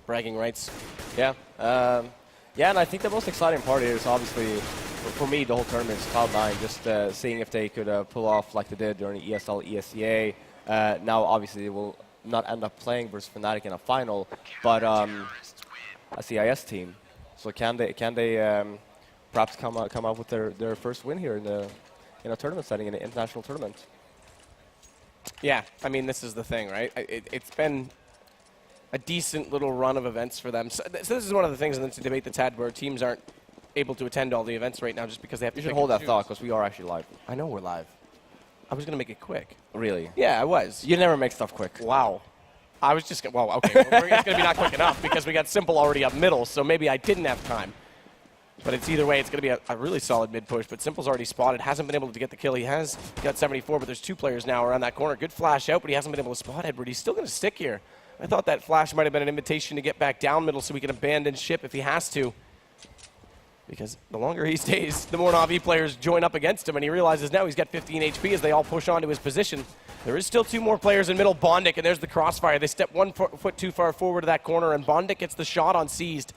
bragging rights. Yeah. Yeah, and I think the most exciting part here is obviously, for me, the whole tournament is Cloud9, just seeing if they could pull off like they did during the ESL, ESCA. Now, obviously, they will not end up playing versus Fnatic in a final, but a CIS team. So can they perhaps come up with their first win here in a tournament setting, in an international tournament? Yeah, I mean, this is the thing, right? It's been a decent little run of events for them. So this is one of the things in this debate that's had where teams aren't able to attend all the events right now just because they have to. You should hold that thought, because we are actually live. I know we're live. I was going to make it quick. Really? Yeah, I was. You never make stuff quick. Wow. I was just, well, okay, it's going to be not quick enough because we got Simple already up middle, so maybe I didn't have time. But it's either way, it's going to be a really solid mid-push, but Simple's already spotted, hasn't been able to get the kill. He has got 74, but there's two players now around that corner. Good flash out, but he hasn't been able to spot Edward. He's still going to stick here. I thought that flash might have been an invitation to get back down middle so he can abandon ship if he has to. Because the longer he stays, the more Na'Vi players join up against him, and he realizes now he's got 15 HP as they all push onto his position. There is still two more players in middle, Bondik, and there's the crossfire. They step 1 foot too far forward to that corner, and Bondik gets the shot on Seized.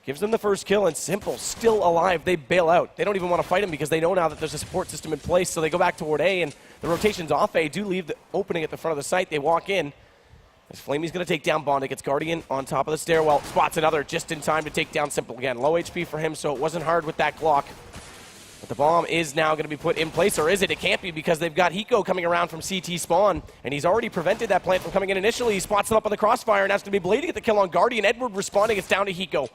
Gives them the first kill, and Simple still alive. They bail out. They don't even want to fight him because they know now that there's a support system in place, so they go back toward A, and the rotations off A do leave the opening at the front of the site. They walk in. As Flamey's going to take down Bondik. It's Guardian on top of the stairwell. Spots another just in time to take down Simple again. Low HP for him, so it wasn't hard with that Glock. But the bomb is now going to be put in place, or is it? It can't be because they've got Hiko coming around from CT spawn, and he's already prevented that plant from coming in initially. He spots them up on the crossfire, and that's going to be Blade to get the kill on Guardian. Edward responding. It's down to Hiko.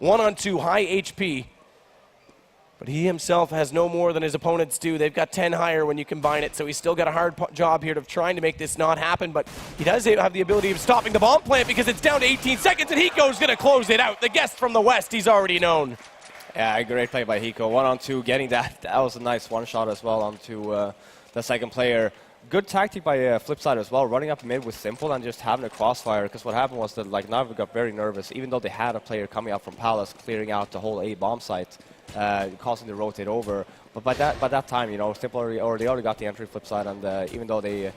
1-on-2, high HP. But he himself has no more than his opponents do. They've got 10 higher when you combine it, so he's still got a hard job here of trying to make this not happen, but he does have the ability of stopping the bomb plant because it's down to 18 seconds, and Hiko's going to close it out. The guest from the West, he's already known. Yeah, great play by Hiko. 1-on-2, getting that. That was a nice one-shot as well onto the second player. Good tactic by FlipSid as well, running up mid with Simple and just having a crossfire, because what happened was that like Na'Vi got very nervous, even though they had a player coming out from Palace, clearing out the whole A bomb site. Causing to rotate over, but by that time, you know, Simple already got the entry FlipSid, and even though they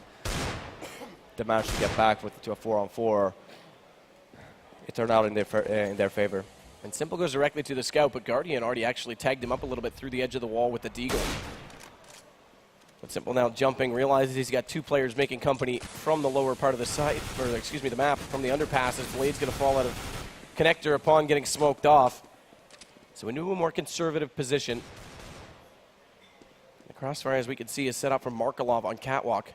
managed to get back to a 4-on-4, it turned out in their favor. And Simple goes directly to the scout, but Guardian already actually tagged him up a little bit through the edge of the wall with the Deagle. But Simple now jumping, realizes he's got two players making company from the lower part of the site, or excuse me, the map, from the underpass, as Blade's going to fall out of connector upon getting smoked off. So into a more conservative position. The crossfire, as we can see, is set up from Markelov on Catwalk.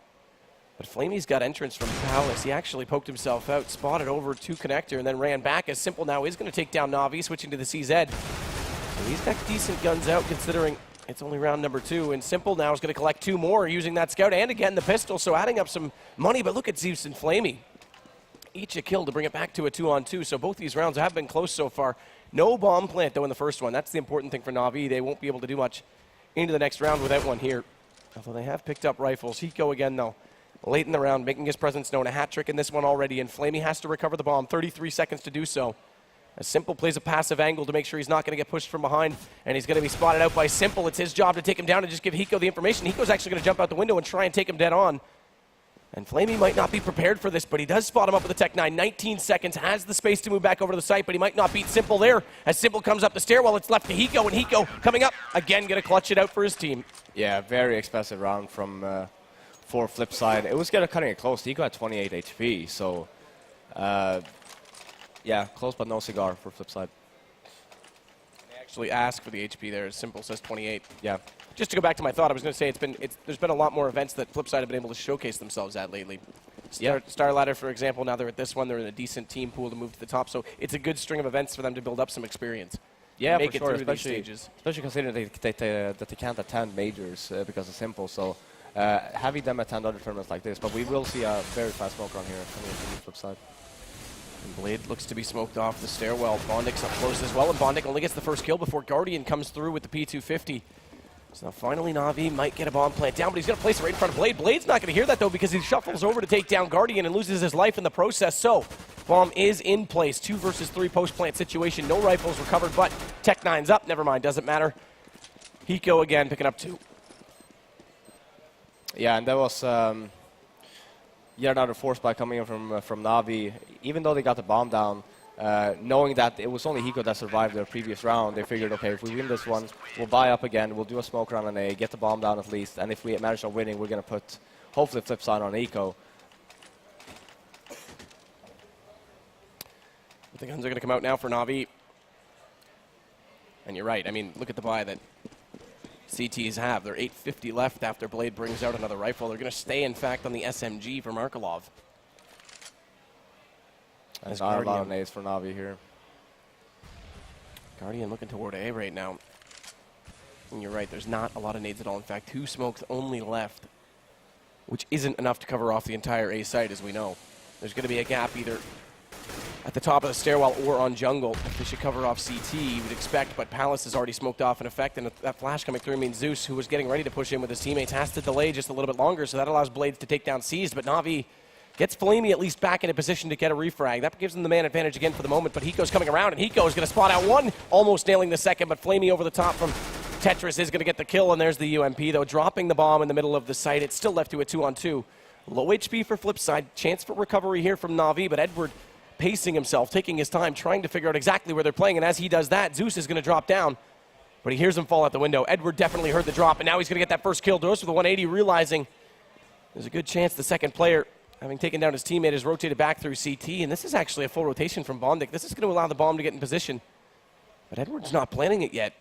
But Flamey's got entrance from Palace. He actually poked himself out, spotted over to connector, and then ran back, as Simple now is going to take down Na'Vi, switching to the CZ. So he's got decent guns out, considering it's only round number 2. And Simple now is going to collect 2 more using that scout and again the pistol, so adding up some money. But look at Zeus and Flamey. Each a kill to bring it back to a 2-on-2. So both these rounds have been close so far. No bomb plant, though, in the first one. That's the important thing for Na'Vi. They won't be able to do much into the next round without one here. Although they have picked up rifles. Hiko again, though, late in the round, making his presence known. A hat trick in this one already, and Flamey has to recover the bomb. 33 seconds to do so. As Simple plays a passive angle to make sure he's not going to get pushed from behind, and he's going to be spotted out by Simple. It's his job to take him down and just give Hiko the information. Hiko's actually going to jump out the window and try and take him dead on. And Flamey might not be prepared for this, but he does spot him up with a Tech 9. 19 seconds, has the space to move back over to the site, but he might not beat Simple there. As Simple comes up the stairwell, it's left to Hiko, and Hiko coming up, again, going to clutch it out for his team. Yeah, very expensive round from for FlipSid. It was cutting it close. Hiko had 28 HP, so yeah, close but no cigar for FlipSid. They actually ask for the HP there, as Simple says 28. Yeah. Just to go back to my thought, I was going to say there's been a lot more events that FlipSid have been able to showcase themselves at lately. Star Ladder, for example, now they're at this one. They're in a decent team pool to move to the top. So it's a good string of events for them to build up some experience. Yeah, make for it sure, through these stages. Especially considering that they can't attend majors because of Simple. So having them attend other tournaments like this. But we will see a very fast smoke run here coming into the FlipSid. And Blade looks to be smoked off the stairwell. Bondik's up close as well, and Bondik only gets the first kill before Guardian comes through with the P250. So now finally Na'Vi might get a bomb plant down, but he's going to place it right in front of Blade. Blade's not going to hear that, though, because he shuffles over to take down Guardian and loses his life in the process. So bomb is in place. 2 versus 3 post-plant situation. No rifles recovered, but Tech 9's up. Never mind, doesn't matter. Hiko again picking up 2. Yeah, and that was yet another force by coming in from Na'Vi. Even though they got the bomb down, knowing that it was only Hiko that survived their previous round, they figured, okay, if we win this one, we'll buy up again, we'll do a smoke round on A, get the bomb down at least, and if we manage on winning, we're going to put, hopefully, FlipSid on Eco. The guns are going to come out now for Na'Vi. And you're right. I mean, look at the buy that CTs have. They're 850 left after Blade brings out another rifle. They're going to stay, in fact, on the SMG for Markelov. There's not a lot of nades for Na'Vi here. Guardian looking toward A right now. And you're right, there's not a lot of nades at all. In fact, 2 smokes only left, which isn't enough to cover off the entire A site, as we know. There's going to be a gap either at the top of the stairwell or on jungle. If they should cover off CT, you would expect, but Palace is already smoked off in effect, and that flash coming through means Zeus, who was getting ready to push in with his teammates, has to delay just a little bit longer, so that allows Blades to take down Seized, but Na'Vi gets Flamey at least back in a position to get a refrag. That gives them the man advantage again for the moment, but Hiko's coming around, and Hiko is going to spot out one, almost nailing the second, but Flamey over the top from Tetris is going to get the kill, and there's the UMP, though, dropping the bomb in the middle of the site. It's still left to a 2-on-2. Low HP for FlipSid, chance for recovery here from Na'Vi, but Edward pacing himself, taking his time, trying to figure out exactly where they're playing, and as he does that, Zeus is going to drop down, but he hears him fall out the window. Edward definitely heard the drop, and now he's going to get that first kill. Goes for the 180, realizing there's a good chance the second player, having taken down his teammate, is rotated back through CT, and this is actually a full rotation from Bondik. This is going to allow the bomb to get in position, but Edward's not planning it yet.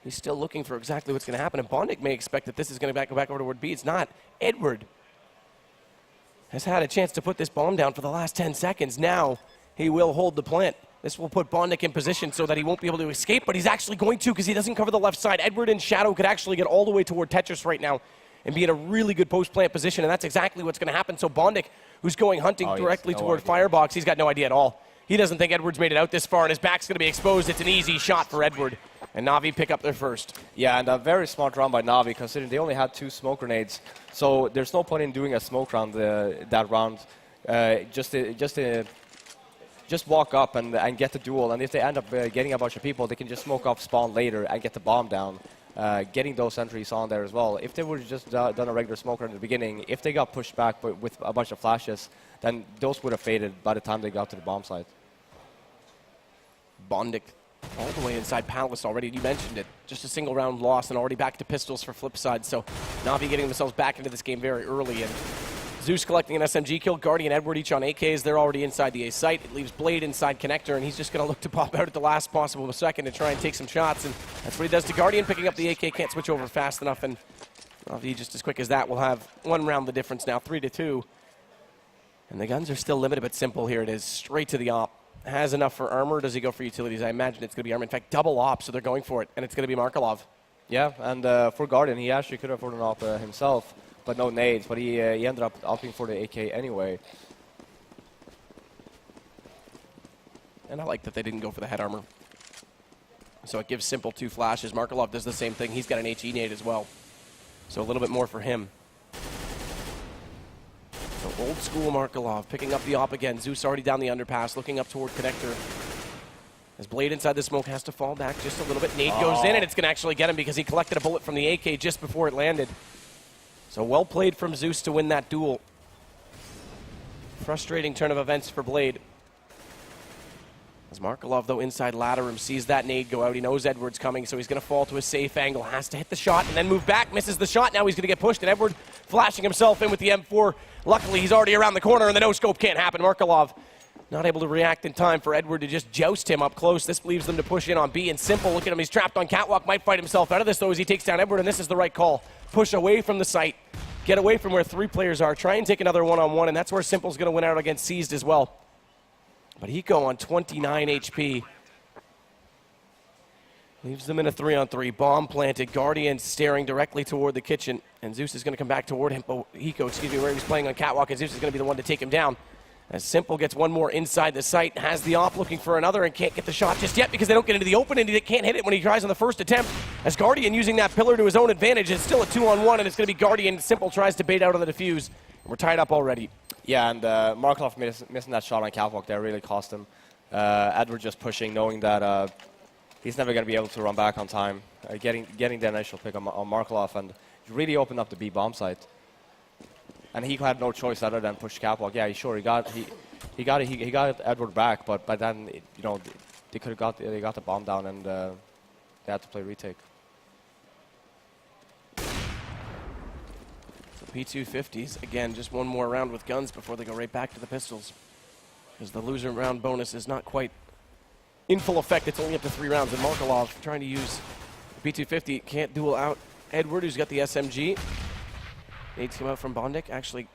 He's still looking for exactly what's going to happen, and Bondik may expect that this is going to go back over toward B. It's not. Edward has had a chance to put this bomb down for the last 10 seconds. Now he will hold the plant. This will put Bondik in position so that he won't be able to escape, but he's actually going to because he doesn't cover the left side. Edward in shadow could actually get all the way toward Tetris right now and be in a really good post-plant position, and that's exactly what's going to happen. So Bondik, who's going hunting directly toward Firebox, he's got no idea at all. He doesn't think Edward's made it out this far, and his back's going to be exposed. It's an easy shot for Edward, and Na'Vi pick up their first. Yeah, and a very smart round by Na'Vi, considering they only had 2 smoke grenades. So there's no point in doing a smoke round that round. Just walk up and get the duel, and if they end up getting a bunch of people, they can just smoke off spawn later and get the bomb down. Getting those entries on there as well. If they would have just done a regular smoke round at the beginning, if they got pushed back with a bunch of flashes, then those would have faded by the time they got to the bomb site. Bondik all the way inside Palace already. You mentioned it. Just a single round loss and already back to pistols for FlipSid. So Na'Vi getting themselves back into this game very early. And Zeus collecting an SMG kill. Guardian, Edward each on AKs. They're already inside the A site. It leaves Blade inside connector, and he's just going to look to pop out at the last possible second to try and take some shots. And that's what he does to Guardian, picking up the AK. Can't switch over fast enough. And Na'Vi, just as quick as that, will have 1 round the difference now, 3-2. And the guns are still limited, but Simple here it is. Straight to the op. Has enough for armor. Does he go for utilities? I imagine it's going to be armor. In fact, double op, so they're going for it, and it's going to be Markelov. Yeah, and for Guardian, he actually could have afforded an op himself, but no nades. But he ended up opting for the AK anyway. And I like that they didn't go for the head armor. So it gives Simple 2 flashes. Markelov does the same thing. He's got an HE nade as well. So a little bit more for him. So old school Markelov picking up the op again. Zeus already down the underpass, looking up toward connector. As Blade inside the smoke has to fall back just a little bit. Nade goes in, and it's going to actually get him because he collected a bullet from the AK just before it landed. So well played from Zeus to win that duel. Frustrating turn of events for Blade. As Markelov, though, inside ladder room, sees that nade go out. He knows Edward's coming, so he's going to fall to a safe angle. Has to hit the shot and then move back. Misses the shot. Now he's going to get pushed, and Edward flashing himself in with the M4. Luckily, he's already around the corner, and the no-scope can't happen. Markelov not able to react in time for Edward to just joust him up close. This leaves them to push in on B. And Simple, look at him. He's trapped on Catwalk. Might fight himself out of this, though, as he takes down Edward, and this is the right call. Push away from the site. Get away from where 3 players are. Try and take another one-on-one, and that's where Simple's going to win out against Seized as well. But Hiko on 29 HP. Leaves them in a 3-on-3. Bomb planted. Guardian staring directly toward the kitchen. And Zeus is going to come back toward him. Oh, Hiko, where he was playing on Catwalk. And Zeus is going to be the one to take him down. As Simple gets one more inside the site. Has the op looking for another and can't get the shot just yet because they don't get into the open and he can't hit it when he tries on the first attempt. As Guardian using that pillar to his own advantage. It's still a 2-on-1 and it's going to be Guardian. Simple tries to bait out on the defuse. And we're tied up already. Yeah, and Markelov missing that shot on Catwalk there really cost him. Edward just pushing, knowing that he's never going to be able to run back on time. Getting the initial pick on Markelov, and really opened up the B bomb site. And he had no choice other than push Catwalk. Yeah, he He got Edward back, but by then, you know, they could have they got the bomb down, and they had to play retake. So P250s, again, just one more round with guns before they go right back to the pistols. Because the loser round bonus is not quite in full effect. It's only up to 3 rounds, and Markelov trying to use P250. Can't duel out Edward, who's got the SMG. Needs to come out from Bondik. Actually,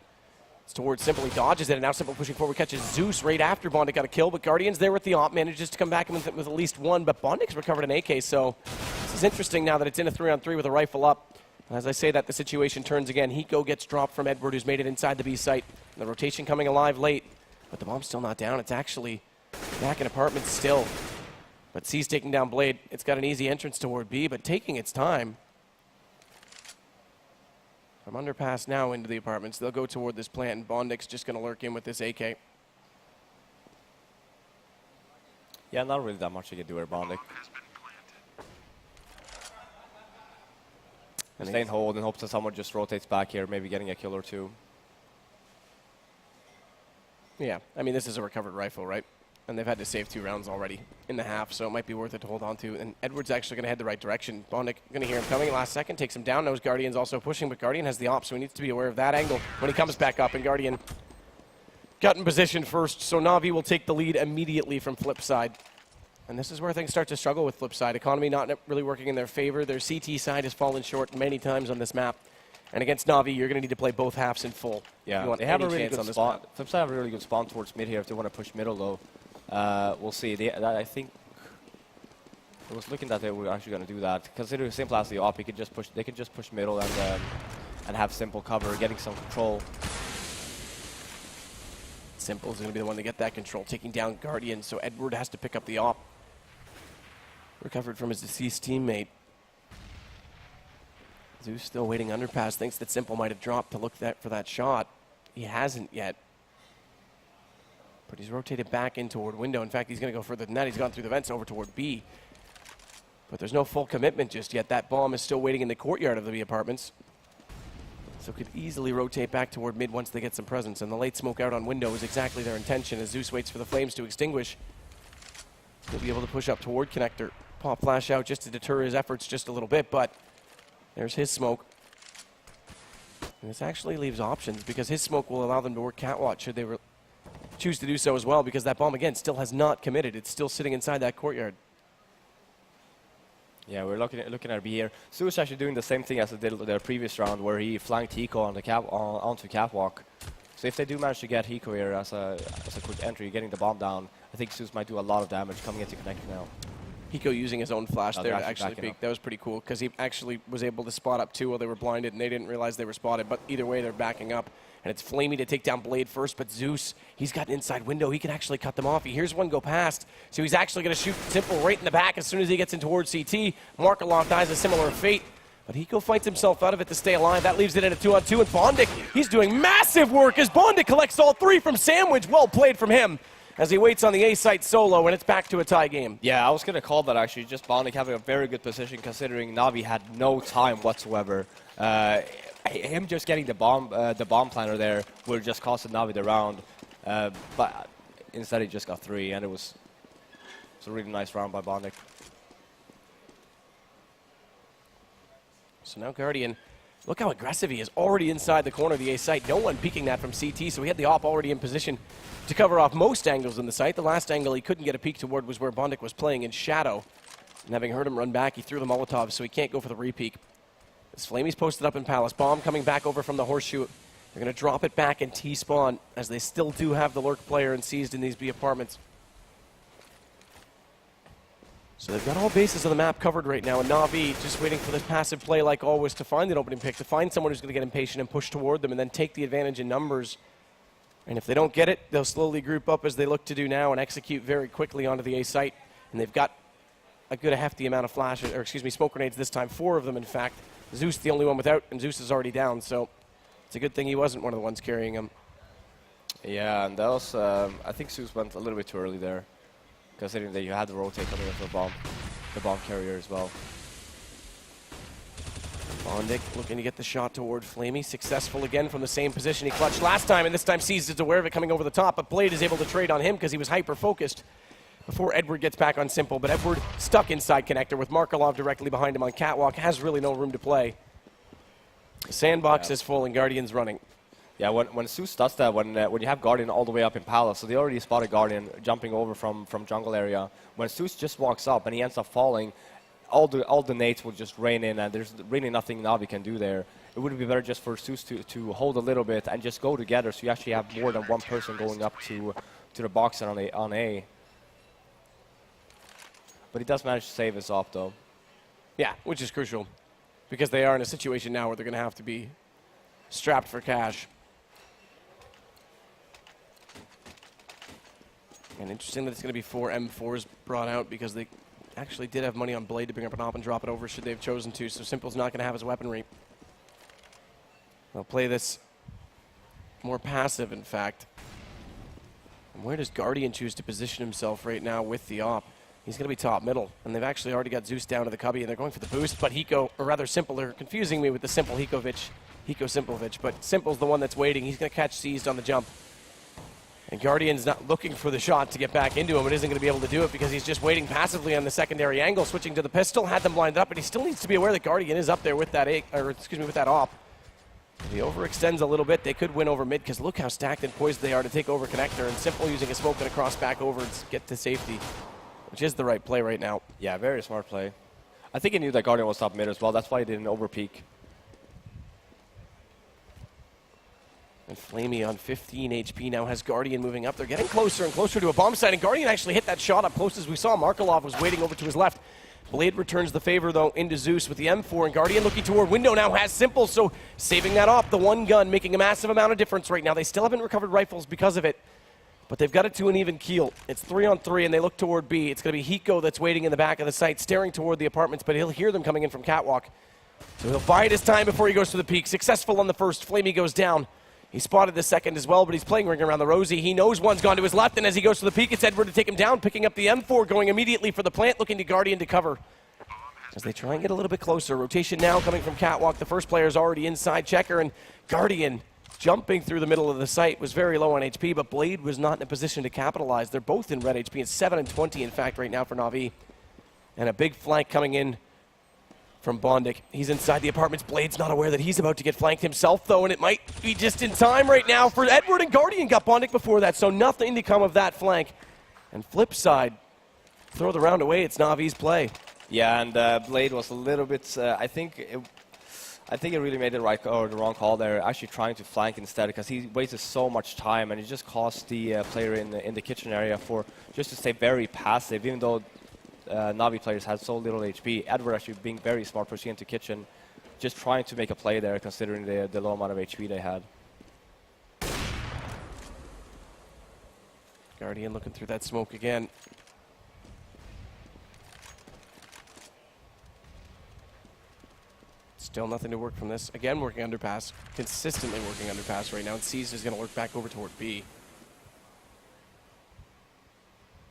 it's towards Simple. He dodges it, and now Simple pushing forward, catches Zeus right after Bondik got a kill. But Guardian's there with the op, manages to come back with at least one. But Bondik's recovered an AK, so this is interesting now that it's in a 3-on-3 with a rifle up. And as I say that, the situation turns again. Hiko gets dropped from Edward, who's made it inside the B site. And the rotation coming alive late, but the bomb's still not down. It's actually back in apartments still. But C's taking down Blade. It's got an easy entrance toward B, but taking its time. From underpass now into the apartments. They'll go toward this plant, and Bondik's just going to lurk in with this AK. Yeah, not really that much you can do with Bondik. Stay and hold and hope that someone just rotates back here, maybe getting a kill or two. Yeah, I mean, this is a recovered rifle, right? And they've had to save 2 rounds already in the half, so it might be worth it to hold on to. And Edward's actually going to head the right direction. Bondik going to hear him coming last second, takes him down. Knows Guardian's also pushing, but Guardian has the op, so he needs to be aware of that angle when he comes back up. And Guardian got in position first, so Na'Vi will take the lead immediately from FlipSid. And this is where things start to struggle with FlipSid. Economy not really working in their favor. Their CT side has fallen short many times on this map. And against Na'Vi, you're going to need to play both halves in full. Yeah, they have a really good spot. FlipSid have a really good spawn towards mid here if they want to push middle, though. We'll see. I think it was looking that they were actually going to do that. Considering Simple as the op, they can just push middle and have Simple cover, getting some control. Simple's going to be the one to get that control, taking down Guardian, so Edward has to pick up the op. Recovered from his deceased teammate. Zeus still waiting underpass, thinks that Simple might have dropped to look for that shot. He hasn't yet. But he's rotated back in toward window. In fact, he's going to go further than that. He's gone through the vents over toward B. But there's no full commitment just yet. That bomb is still waiting in the courtyard of the B apartments. So could easily rotate back toward mid once they get some presence. And the late smoke out on window is exactly their intention as Zeus waits for the flames to extinguish. He'll be able to push up toward connector. Pop flash out just to deter his efforts just a little bit, but there's his smoke. And this actually leaves options because his smoke will allow them to work catwalk should they choose to do so as well, because that bomb, again, still has not committed. It's still sitting inside that courtyard. Yeah, we're looking at B here. Zeus actually doing the same thing as they did their previous round, where he flanked Hiko on the onto catwalk. So if they do manage to get Hiko here as a quick entry, getting the bomb down, I think Zeus might do a lot of damage coming into connector now. Hiko using his own flash there to actually peek. That was pretty cool because he actually was able to spot up too while they were blinded, and they didn't realize they were spotted. But either way, they're backing up. And it's Flamey to take down Blade first, but Zeus, he's got an inside window. He can actually cut them off. He hears one go past, so he's actually going to shoot Simple right in the back as soon as he gets in towards CT. Markelov dies a similar fate, but Hiko fights himself out of it to stay alive. That leaves it in a 2-on-2, and Bondik, he's doing massive work as Bondik collects all 3 from Sandwich. Well played from him as he waits on the A site solo, and it's back to a tie game. Yeah, I was going to call that actually. Just Bondik having a very good position considering Na'Vi had no time whatsoever. Him just getting the bomb planter there would have just cost Na'Vi the round, but instead he just got 3, and it was a really nice round by Bondik. So now Guardian, look how aggressive he is, already inside the corner of the A site. No one peeking that from CT, so he had the op already in position to cover off most angles in the site. The last angle he couldn't get a peek toward was where Bondik was playing in shadow. And having heard him run back, he threw the Molotov, so he can't go for the re-peek. As Flamey's posted up in Palace. Bomb coming back over from the horseshoe. They're going to drop it back in T-spawn, as they still do have the lurk player and seized in these B apartments. So they've got all bases of the map covered right now, and Na'Vi just waiting for this passive play like always to find an opening pick, to find someone who's going to get impatient and push toward them and then take the advantage in numbers. And if they don't get it, they'll slowly group up as they look to do now and execute very quickly onto the A site. And they've got a good hefty amount of flashes, or excuse me, smoke grenades this time, 4 of them in fact. Zeus the only one without, and Zeus is already down, so it's a good thing he wasn't one of the ones carrying him. Yeah, and that was, I think Zeus went a little bit too early there, considering that you had the rotate coming into the bomb carrier as well. Bondic looking to get the shot toward Flamey. Successful again from the same position he clutched last time, and this time Seized is aware of it coming over the top, but Blade is able to trade on him because he was hyper-focused before Edward gets back on Simple. But Edward stuck inside connector with Markelov directly behind him on Catwalk, has really no room to play. Sandbox is full and Guardian's running. Yeah, when Zeus does that, when you have Guardian all the way up in Palace, so they already spotted Guardian jumping over from jungle area. When Zeus just walks up and he ends up falling, all the nades will just rain in, and there's really nothing Na'Vi can do there. It would be better just for Zeus to hold a little bit and just go together, so you actually have more than one person going up to the box and on A. But he does manage to save his op, though. Yeah, which is crucial, because they are in a situation now where they're going to have to be strapped for cash. And interesting that it's going to be 4 M4s brought out, because they actually did have money on Blade to bring up an op and drop it over should they have chosen to, so Simple's not going to have his weaponry. They'll play this more passive, in fact. And where does Guardian choose to position himself right now with the op? He's going to be top middle, and they've actually already got Zeus down to the cubby, and they're going for the boost, but Hiko, or rather Simple, they're confusing me with the Simple Hiko Simplevic, but Simple's the one that's waiting. He's going to catch Seized on the jump. And Guardian's not looking for the shot to get back into him. It isn't going to be able to do it because he's just waiting passively on the secondary angle, switching to the pistol, had them lined up, but he still needs to be aware that Guardian is up there with that with that op. If he overextends a little bit, they could win over mid, because look how stacked and poised they are to take over connector, and Simple using a smoke and a cross back over and get to safety, which is the right play right now. Yeah, very smart play. I think he knew that Guardian was top mid as well. That's why he didn't overpeak. And Flamey on 15 HP now has Guardian moving up. They're getting closer and closer to a bomb site, and Guardian actually hit that shot up close as we saw. Markelov was waiting over to his left. Blade returns the favor, though, into Zeus with the M4, and Guardian looking toward window now has Simple, so saving that off. The one gun making a massive amount of difference right now. They still haven't recovered rifles because of it, but they've got it to an even keel. It's 3-on-3, and they look toward B. It's going to be Hiko that's waiting in the back of the site, staring toward the apartments, but he'll hear them coming in from Catwalk. So he'll bide his time before he goes to the peak. Successful on the first. Flamey goes down. He spotted the second as well, but he's playing ring around the rosy. He knows one's gone to his left, and as he goes to the peak, it's Edward to take him down, picking up the M4, going immediately for the plant, looking to Guardian to cover. As they try and get a little bit closer. Rotation now coming from Catwalk. The first player's already inside Checker, and Guardian jumping through the middle of the site was very low on HP, but Blade was not in a position to capitalize. They're both in red HP. It's 7 and 20, in fact, right now for Na'Vi. And a big flank coming in from Bondic. He's inside the apartments. Blade's not aware that he's about to get flanked himself, though, and it might be just in time right now for Edward, and Guardian got Bondic before that, so nothing to come of that flank. And flip side, throw the round away. It's Na'Vi's play. Yeah, and Blade was a little bit. I think it really made the right or the wrong call there. Actually, trying to flank instead, because he wasted so much time, and it just cost the player in the kitchen area for just to stay very passive, even though Na'Vi players had so little HP. Edward actually being very smart, pushing into kitchen, just trying to make a play there, considering the low amount of HP they had. Guardian looking through that smoke again. Still nothing to work from this. Again, working underpass. Consistently working underpass right now. And Seized is going to work back over toward B.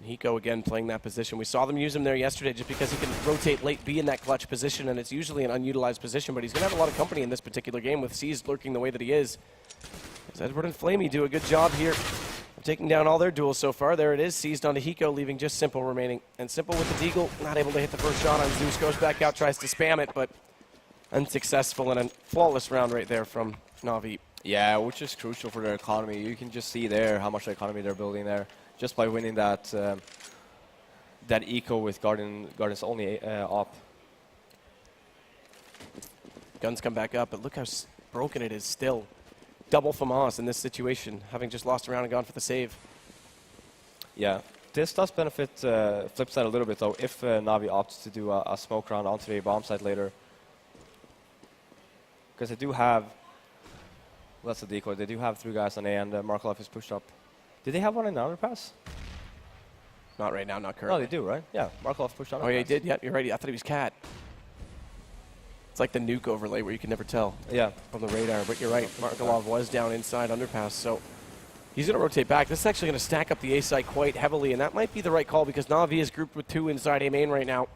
Hiko again playing that position. We saw them use him there yesterday just because he can rotate late B in that clutch position, and it's usually an unutilized position, but he's going to have a lot of company in this particular game with Seized lurking the way that he is. As Edward and Flamey do a good job here of taking down all their duels so far. There it is. Seized onto Hiko, leaving just Simple remaining. And Simple with the deagle, not able to hit the first shot on Zeus. Goes back out, tries to spam it, but unsuccessful, and a flawless round right there from Na'Vi. Yeah, which is crucial for their economy. You can just see there how much economy they're building there, just by winning that eco with Guardian's only op. Guns come back up, but look how broken it is still. Double FAMAS in this situation, having just lost a round and gone for the save. Yeah, this does benefit FlipSid a little bit, though, if Na'Vi opts to do a smoke round onto the bomb site later. Because they do have, well, that's a decoy, they do have 3 guys on A, and Markelov is pushed up. Did they have one in the underpass? Not right now, not currently. No, they do, right? Yeah, Markelov pushed on. Oh, yeah, he did? Yep, you're right. I thought he was Cat. It's like the nuke overlay where you can never tell from the radar, but you're right. Markelov was down inside underpass, so he's going to rotate back. This is actually going to stack up the A site quite heavily, and that might be the right call because Na'Vi is grouped with 2 inside A main right now.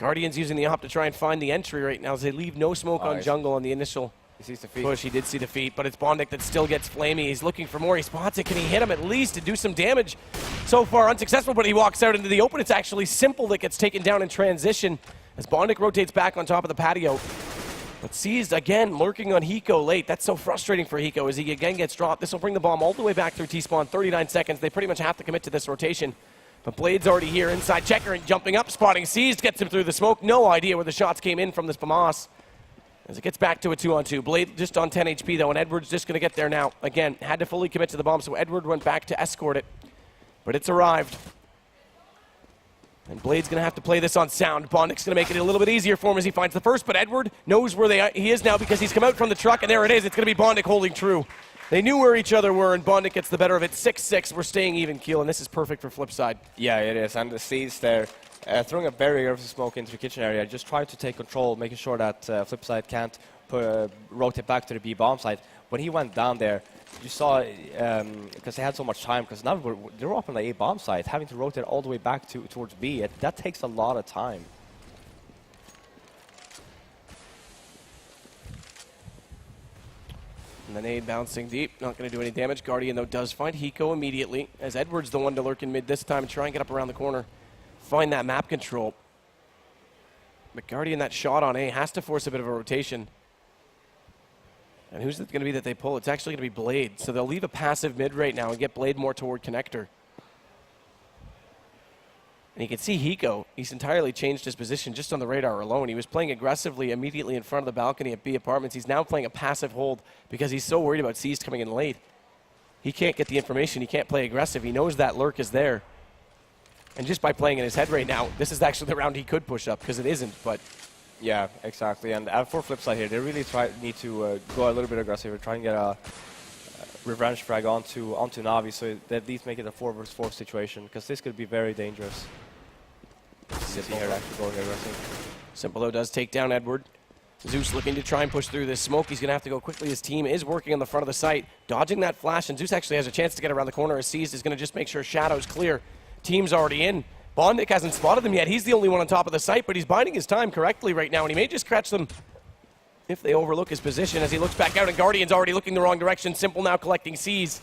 Guardian's using the op to try and find the entry right now as they leave no smoke on jungle on the initial He sees the feet. push. He did see the feet, but it's Bondic that still gets flamey. He's looking for more. He spots it. Can he hit him at least to do some damage? So far unsuccessful, but he walks out into the open. It's actually Simple that gets taken down in transition as Bondic rotates back on top of the patio. But Seized again lurking on Hiko late. That's so frustrating for Hiko as he again gets dropped. This will bring the bomb all the way back through T-spawn. 39 seconds. They pretty much have to commit to this rotation. But Blade's already here inside checker and jumping up, spotting Seized, gets him through the smoke. No idea where the shots came in from this FAMAS. As it gets back to a 2-on-2. Blade just on 10 HP though, and Edward's just going to get there now. Again, had to fully commit to the bomb, so Edward went back to escort it. But it's arrived. And Blade's going to have to play this on sound. Bondic's going to make it a little bit easier for him as he finds the first, but Edward knows where he is now because he's come out from the truck, and there it is. It's going to be Bondic holding true. They knew where each other were, and Bondic gets the better of it. 6-6, we're staying even keel, and this is perfect for FlipSid. Yeah, it is, and the Seeds there, throwing a very aggressive smoke into the kitchen area, just trying to take control, making sure that FlipSid can't rotate back to the B bomb site. When he went down there, you saw, because they had so much time, because now they were up on the A bomb site, having to rotate all the way back towards B. That takes a lot of time. And the nade bouncing deep, not going to do any damage. Guardian, though, does find Hiko immediately, as Edward's the one to lurk in mid this time and try and get up around the corner. Find that map control. But Guardian, that shot on A, has to force a bit of a rotation. And who's it going to be that they pull? It's actually going to be Blade. So they'll leave a passive mid right now and get Blade more toward connector. And you can see Hiko, he's entirely changed his position just on the radar alone. He was playing aggressively immediately in front of the balcony at B Apartments. He's now playing a passive hold because he's so worried about Seized coming in late. He can't get the information. He can't play aggressive. He knows that lurk is there. And just by playing in his head right now, this is actually the round he could push up because it isn't, but... Yeah, exactly. And for FlipSid here, they really need to go a little bit aggressive and try and get a revenge frag onto Navi, so they at least make it a 4 versus 4 situation, because this could be very dangerous. Simple here actually going aggressive. Simple though does take down Edward. Zeus looking to try and push through this smoke. He's going to have to go quickly. His team is working on the front of the site, dodging that flash, and Zeus actually has a chance to get around the corner as Seized is going to just make sure Shadow's clear. Team's already in. Bondic hasn't spotted them yet. He's the only one on top of the site, but he's biding his time correctly right now, and he may just catch them if they overlook his position as he looks back out, and Guardian's already looking the wrong direction. Simple now collecting C's.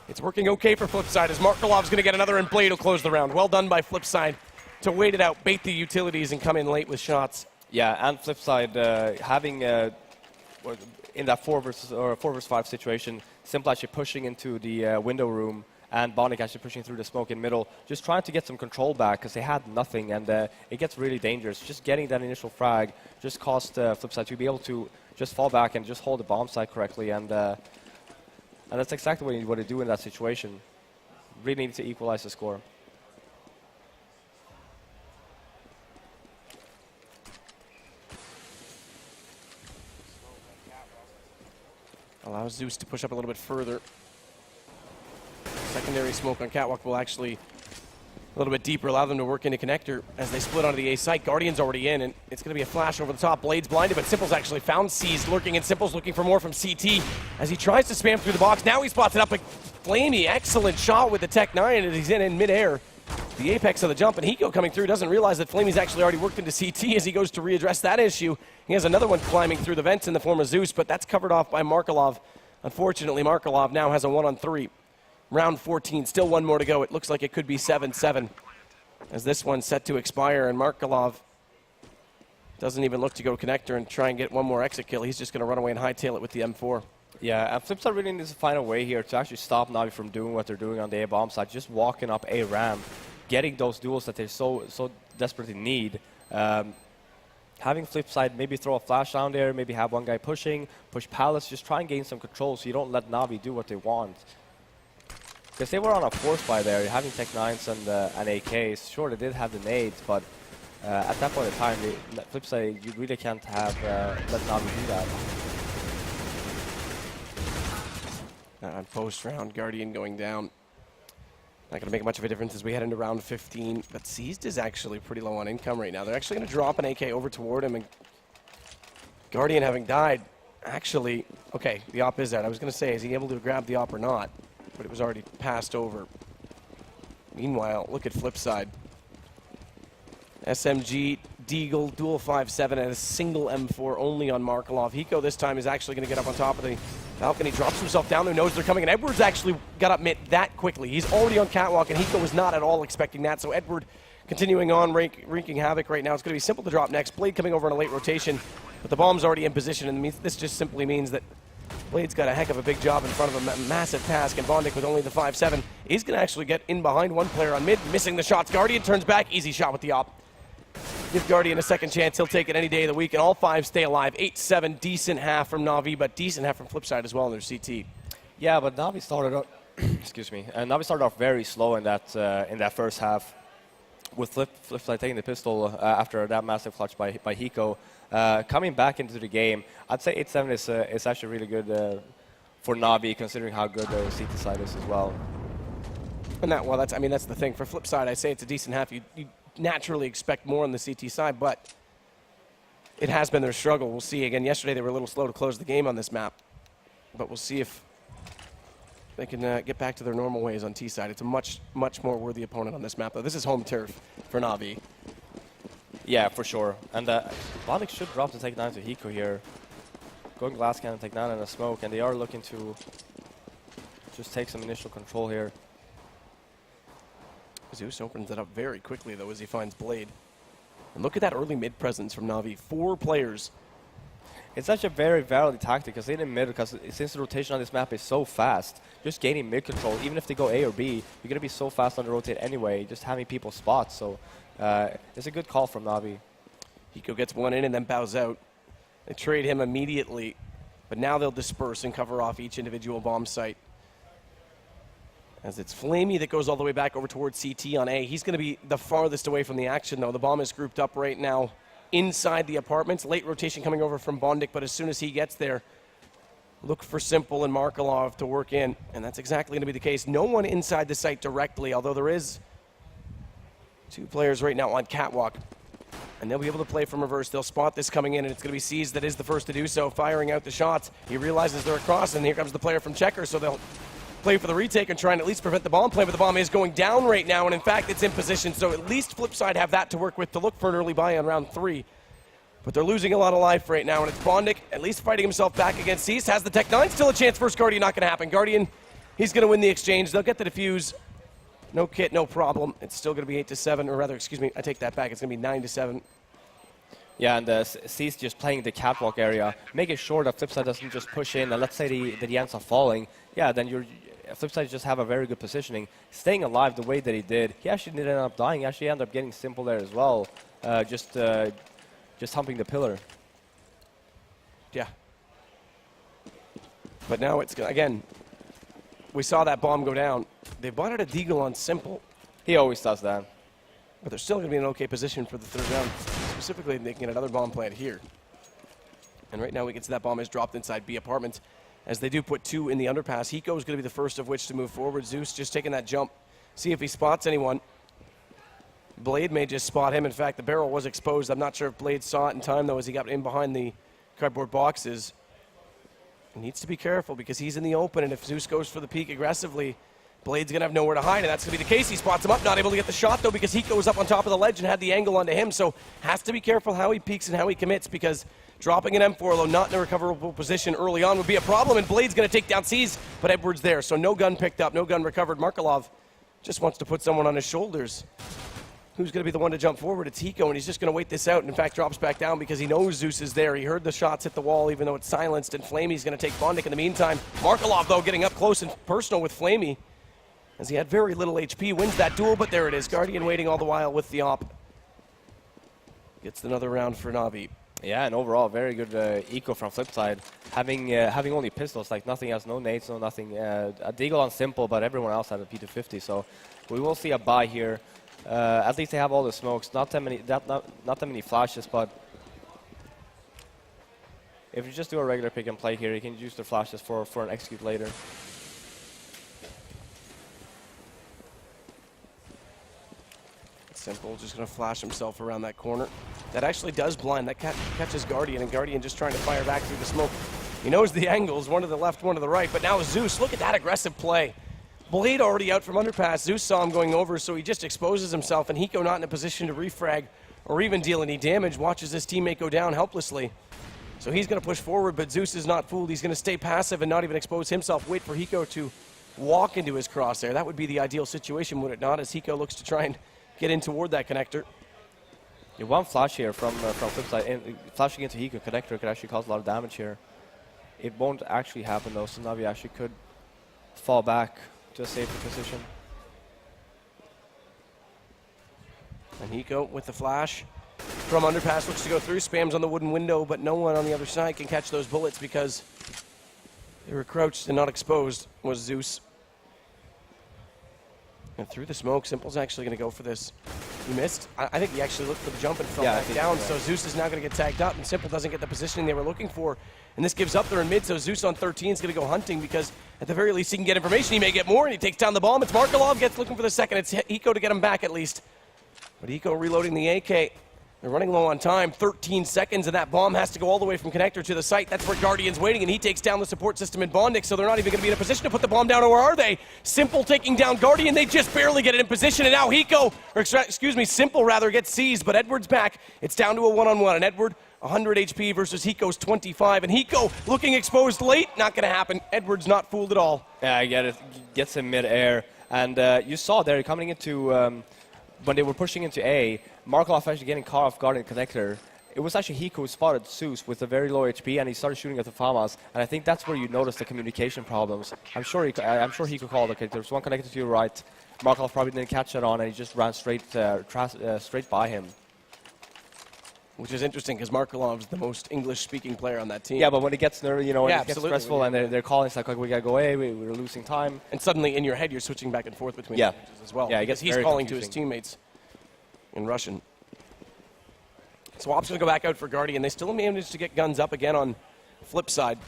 It's working okay for FlipSid as Markelov's going to get another, and Blade will close the round. Well done by FlipSid to wait it out, bait the utilities, and come in late with shots. Yeah, and FlipSid having in that 4 versus 5 situation, Simple actually pushing into the window room, and Bondic actually pushing through the smoke in middle, just trying to get some control back because they had nothing, and it gets really dangerous. Just getting that initial frag just caused FlipSid to be able to just fall back and just hold the bomb site correctly, and that's exactly what they do in that situation. Really need to equalize the score. Allows Zeus to push up a little bit further. Secondary smoke on Catwalk will actually a little bit deeper, allow them to work into connector as they split onto the A site. Guardian's already in, and it's going to be a flash over the top. Blade's blinded, but Simple's actually found Seized lurking, and Simple's looking for more from CT as he tries to spam through the box. Now he spots it up, but Flamey, excellent shot with the Tech 9 as he's in midair. The apex of the jump, and Hiko coming through doesn't realize that Flamey's actually already worked into CT as he goes to readdress that issue. He has another one climbing through the vents in the form of Zeus, but that's covered off by Markelov. Unfortunately, Markelov now has a 1-on-3. Round 14, still one more to go. It looks like it could be 7-7 as this one's set to expire, and Markelov doesn't even look to go connector and try and get one more exit kill. He's just going to run away and hightail it with the M4. Yeah, and FlipSid really needs to find a way here to actually stop Navi from doing what they're doing on the A bomb side, just walking up A ramp, getting those duels that they so desperately need. Having FlipSid maybe throw a flash down there, maybe have one guy push Palace, just try and gain some control so you don't let Navi do what they want. Because they were on a force buy there, having Tech 9s and AKs. Sure, they did have the nades, but at that point in time, FlipSid, you really can't have let Navi do that. On post round, Guardian going down. Not going to make much of a difference as we head into round 15, but Seized is actually pretty low on income right now. They're actually going to drop an AK over toward him, and Guardian having died, actually, okay, the op is out. I was going to say, is he able to grab the op or not? But it was already passed over. Meanwhile, look at FlipSid. SMG Deagle, dual 5-7, and a single M4 only on Markelov. Hiko this time is actually going to get up on top of the balcony, drops himself down there, knows they're coming, and Edward's actually got up mid that quickly. He's already on catwalk, and Hiko was not at all expecting that, so Edward continuing on, wreaking havoc right now. It's going to be simple to drop next. Blade coming over in a late rotation, but the bomb's already in position, and this just simply means that Blade's got a heck of a big job in front of a massive task, and Bondic with only the 5-7 is going to actually get in behind one player on mid, missing the shots. Guardian turns back, easy shot with the op. Give Guardian a second chance, he'll take it any day of the week, and all 5 stay alive. 8-7, decent half from Na'Vi, but decent half from FlipSid as well in their CT. Yeah, but Na'Vi started off, excuse me, and Na'Vi started off very slow in that first half, with FlipSid taking the pistol after that massive clutch by Hiko. Coming back into the game, I'd say 8-7 is actually really good for Na'Vi, considering how good their CT side is as well. And that's the thing. For FlipSid, I say it's a decent half. You naturally expect more on the CT side, but it has been their struggle. We'll see. Again, yesterday they were a little slow to close the game on this map, but we'll see if they can get back to their normal ways on T side. It's a much more worthy opponent on this map, though. This is home turf for Na'Vi. Yeah, for sure. And Bondic should drop the take 9 to Hiko here. Going glass cannon, take 9 and a smoke, and they are looking to just take some initial control here. Zeus opens it up very quickly, though, as he finds Blade. And look at that early mid presence from Na'Vi. 4 players. It's such a very valid tactic, because in mid, because since the rotation on this map is so fast, just gaining mid control, even if they go A or B, you're going to be so fast on the rotate anyway, just having people spot. So it's a good call from Na'Vi. Hiko gets one in and then bows out. They trade him immediately, but now they'll disperse and cover off each individual bomb site. As it's Flamey that goes all the way back over towards CT on A. He's going to be the farthest away from the action, though. The bomb is grouped up right now inside the apartments. Late rotation coming over from Bondic, but as soon as he gets there, look for Simple and Markelov to work in, and that's exactly going to be the case. No one inside the site directly, although there is 2 players right now on catwalk, and they'll be able to play from reverse. They'll spot this coming in, and it's going to be Seized that is the first to do so, firing out the shots. He realizes they're across, and here comes the player from Checker, so they'll play for the retake and try and at least prevent the bomb play, but the bomb is going down right now, and in fact it's in position, so at least FlipSid have that to work with to look for an early buy on round 3. But they're losing a lot of life right now, and it's Bondic at least fighting himself back against Cease. Has the Tech 9, still a chance. First Guardian, not going to happen. Guardian, he's going to win the exchange. They'll get the defuse. No kit, no problem. It's still going to be 8-7, or rather, excuse me, I take that back. It's going to be 9-7. Yeah, and Cease just playing the catwalk area, making sure that FlipSid doesn't just push in, and let's say that he ends up falling. Yeah, then FlipSid just have a very good positioning. Staying alive the way that he did, he actually didn't end up dying. He actually ended up getting Simple there as well, just humping the pillar. Yeah. But now it's, again, we saw that bomb go down. They bought out a Deagle on Simple. He always does that. But they're still going to be in an okay position for the 3rd round. Specifically, they can get another bomb plant here. And right now we can see that bomb is dropped inside B apartments, as they do put 2 in the underpass. Hiko is going to be the first of which to move forward. Zeus just taking that jump, see if he spots anyone. Blade may just spot him. In fact, the barrel was exposed. I'm not sure if Blade saw it in time, though, as he got in behind the cardboard boxes. He needs to be careful because he's in the open, and if Zeus goes for the peek aggressively, Blade's going to have nowhere to hide, and that's going to be the case. He spots him up, not able to get the shot, though, because Hiko was up on top of the ledge and had the angle onto him, so has to be careful how he peeks and how he commits, because dropping an M4, although not in a recoverable position early on, would be a problem, and Blade's going to take down C's, but Edward's there, so no gun picked up, no gun recovered. Markelov just wants to put someone on his shoulders. Who's going to be the one to jump forward? It's Hiko, and he's just going to wait this out, and in fact drops back down because he knows Zeus is there. He heard the shots hit the wall, even though it's silenced, and Flamey's going to take Bondic in the meantime. Markelov, though, getting up close and personal with Flamey, as he had very little HP, wins that duel, but there it is. Guardian waiting all the while with the op. Gets another round for Na'Vi. Yeah, and overall, very good eco from FlipSid. Having only pistols, like nothing else, no nades, no nothing. A Deagle on Simple, but everyone else had a P250, so we will see a buy here. At least they have all the smokes, not that many flashes, but if you just do a regular pick and play here, you can use the flashes for an execute later. Simple, just going to flash himself around that corner. That actually does blind. That catches Guardian, and Guardian just trying to fire back through the smoke. He knows the angles, one to the left, one to the right, but now Zeus, look at that aggressive play. Blade already out from underpass. Zeus saw him going over, so he just exposes himself, and Hiko not in a position to refrag or even deal any damage, watches his teammate go down helplessly. So he's going to push forward, but Zeus is not fooled. He's going to stay passive and not even expose himself. Wait for Hiko to walk into his crosshair. That would be the ideal situation, would it not, as Hiko looks to try and get in toward that connector. Yeah, one flash here from FlipSid, flashing into Hiko connector could actually cause a lot of damage here. It won't actually happen though, so Navi actually could fall back to a safer position. And Hiko with the flash from Underpass looks to go through, spams on the wooden window, but no one on the other side can catch those bullets because they were crouched and not exposed, was Zeus. And through the smoke, Simple's actually going to go for this. He missed. I think he actually looked for the jump and fell back down, so Zeus is now going to get tagged up, and Simple doesn't get the positioning they were looking for. And this gives up there in mid, so Zeus on 13 is going to go hunting because at the very least he can get information. He may get more, and he takes down the bomb. It's Markelov gets looking for the second. It's Hiko to get him back at least. But Hiko reloading the AK. They're running low on time, 13 seconds, and that bomb has to go all the way from connector to the site. That's where Guardian's waiting, and he takes down the support system in Bondic, so they're not even going to be in a position to put the bomb down, or are they? Simple taking down Guardian. They just barely get it in position, and now Hiko, or excuse me, Simple rather, gets seized, but Edward's back. It's down to a one-on-one, and Edward, 100 HP versus Hiko's 25, and Hiko looking exposed late. Not going to happen. Edward's not fooled at all. Yeah, I get it. Gets him mid-air, and you saw there coming into... when they were pushing into A, Markelov actually getting caught off guard in connector. It was actually Hiko who spotted Zeus with a very low HP, and he started shooting at the Famas. And I think that's where you notice the communication problems. I'm sure Hiko called, okay, there's one connector to your right. Markelov probably didn't catch that on, and he just ran straight by him. Which is interesting because Markelov's the most English-speaking player on that team. Yeah, but when it gets nervy, you know, when yeah, it gets stressful and they're calling, it's like, we gotta go away, we're losing time. And suddenly in your head, you're switching back and forth between languages as well. Yeah, he's calling to his teammates in Russian. Swap's going to go back out for Guardian. They still managed to get guns up again on FlipSid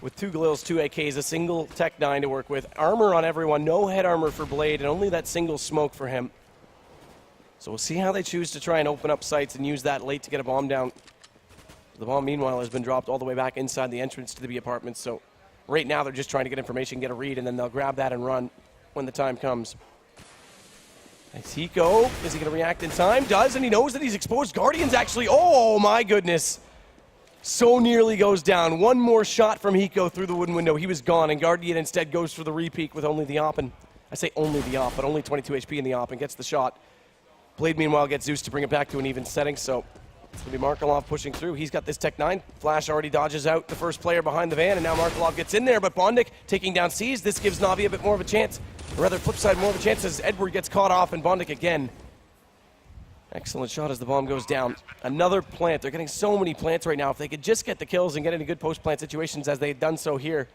with 2 Galils, 2 AKs, a single Tech 9 to work with. Armor on everyone, no head armor for Blade, and only that single smoke for him. So we'll see how they choose to try and open up sites and use that late to get a bomb down. The bomb, meanwhile, has been dropped all the way back inside the entrance to the B apartments. So right now they're just trying to get information, get a read, and then they'll grab that and run when the time comes. As Hiko, is he going to react in time? Does, and he knows that he's exposed. Guardian's actually, oh my goodness. So nearly goes down. One more shot from Hiko through the wooden window. He was gone, and Guardian instead goes for the repeat with only the op. And I say only the op, but only 22 HP in the op and gets the shot. Blade, meanwhile, gets Zeus to bring it back to an even setting, so it's going to be Markelov pushing through. He's got this Tech 9. Flash already dodges out the first player behind the van, and now Markelov gets in there, but Bondic taking down C's. This gives Navi a bit more of a chance, or rather FlipSid more of a chance as Edward gets caught off, and Bondic again. Excellent shot as the bomb goes down. Another plant. They're getting so many plants right now. If they could just get the kills and get into good post-plant situations as they've done so here,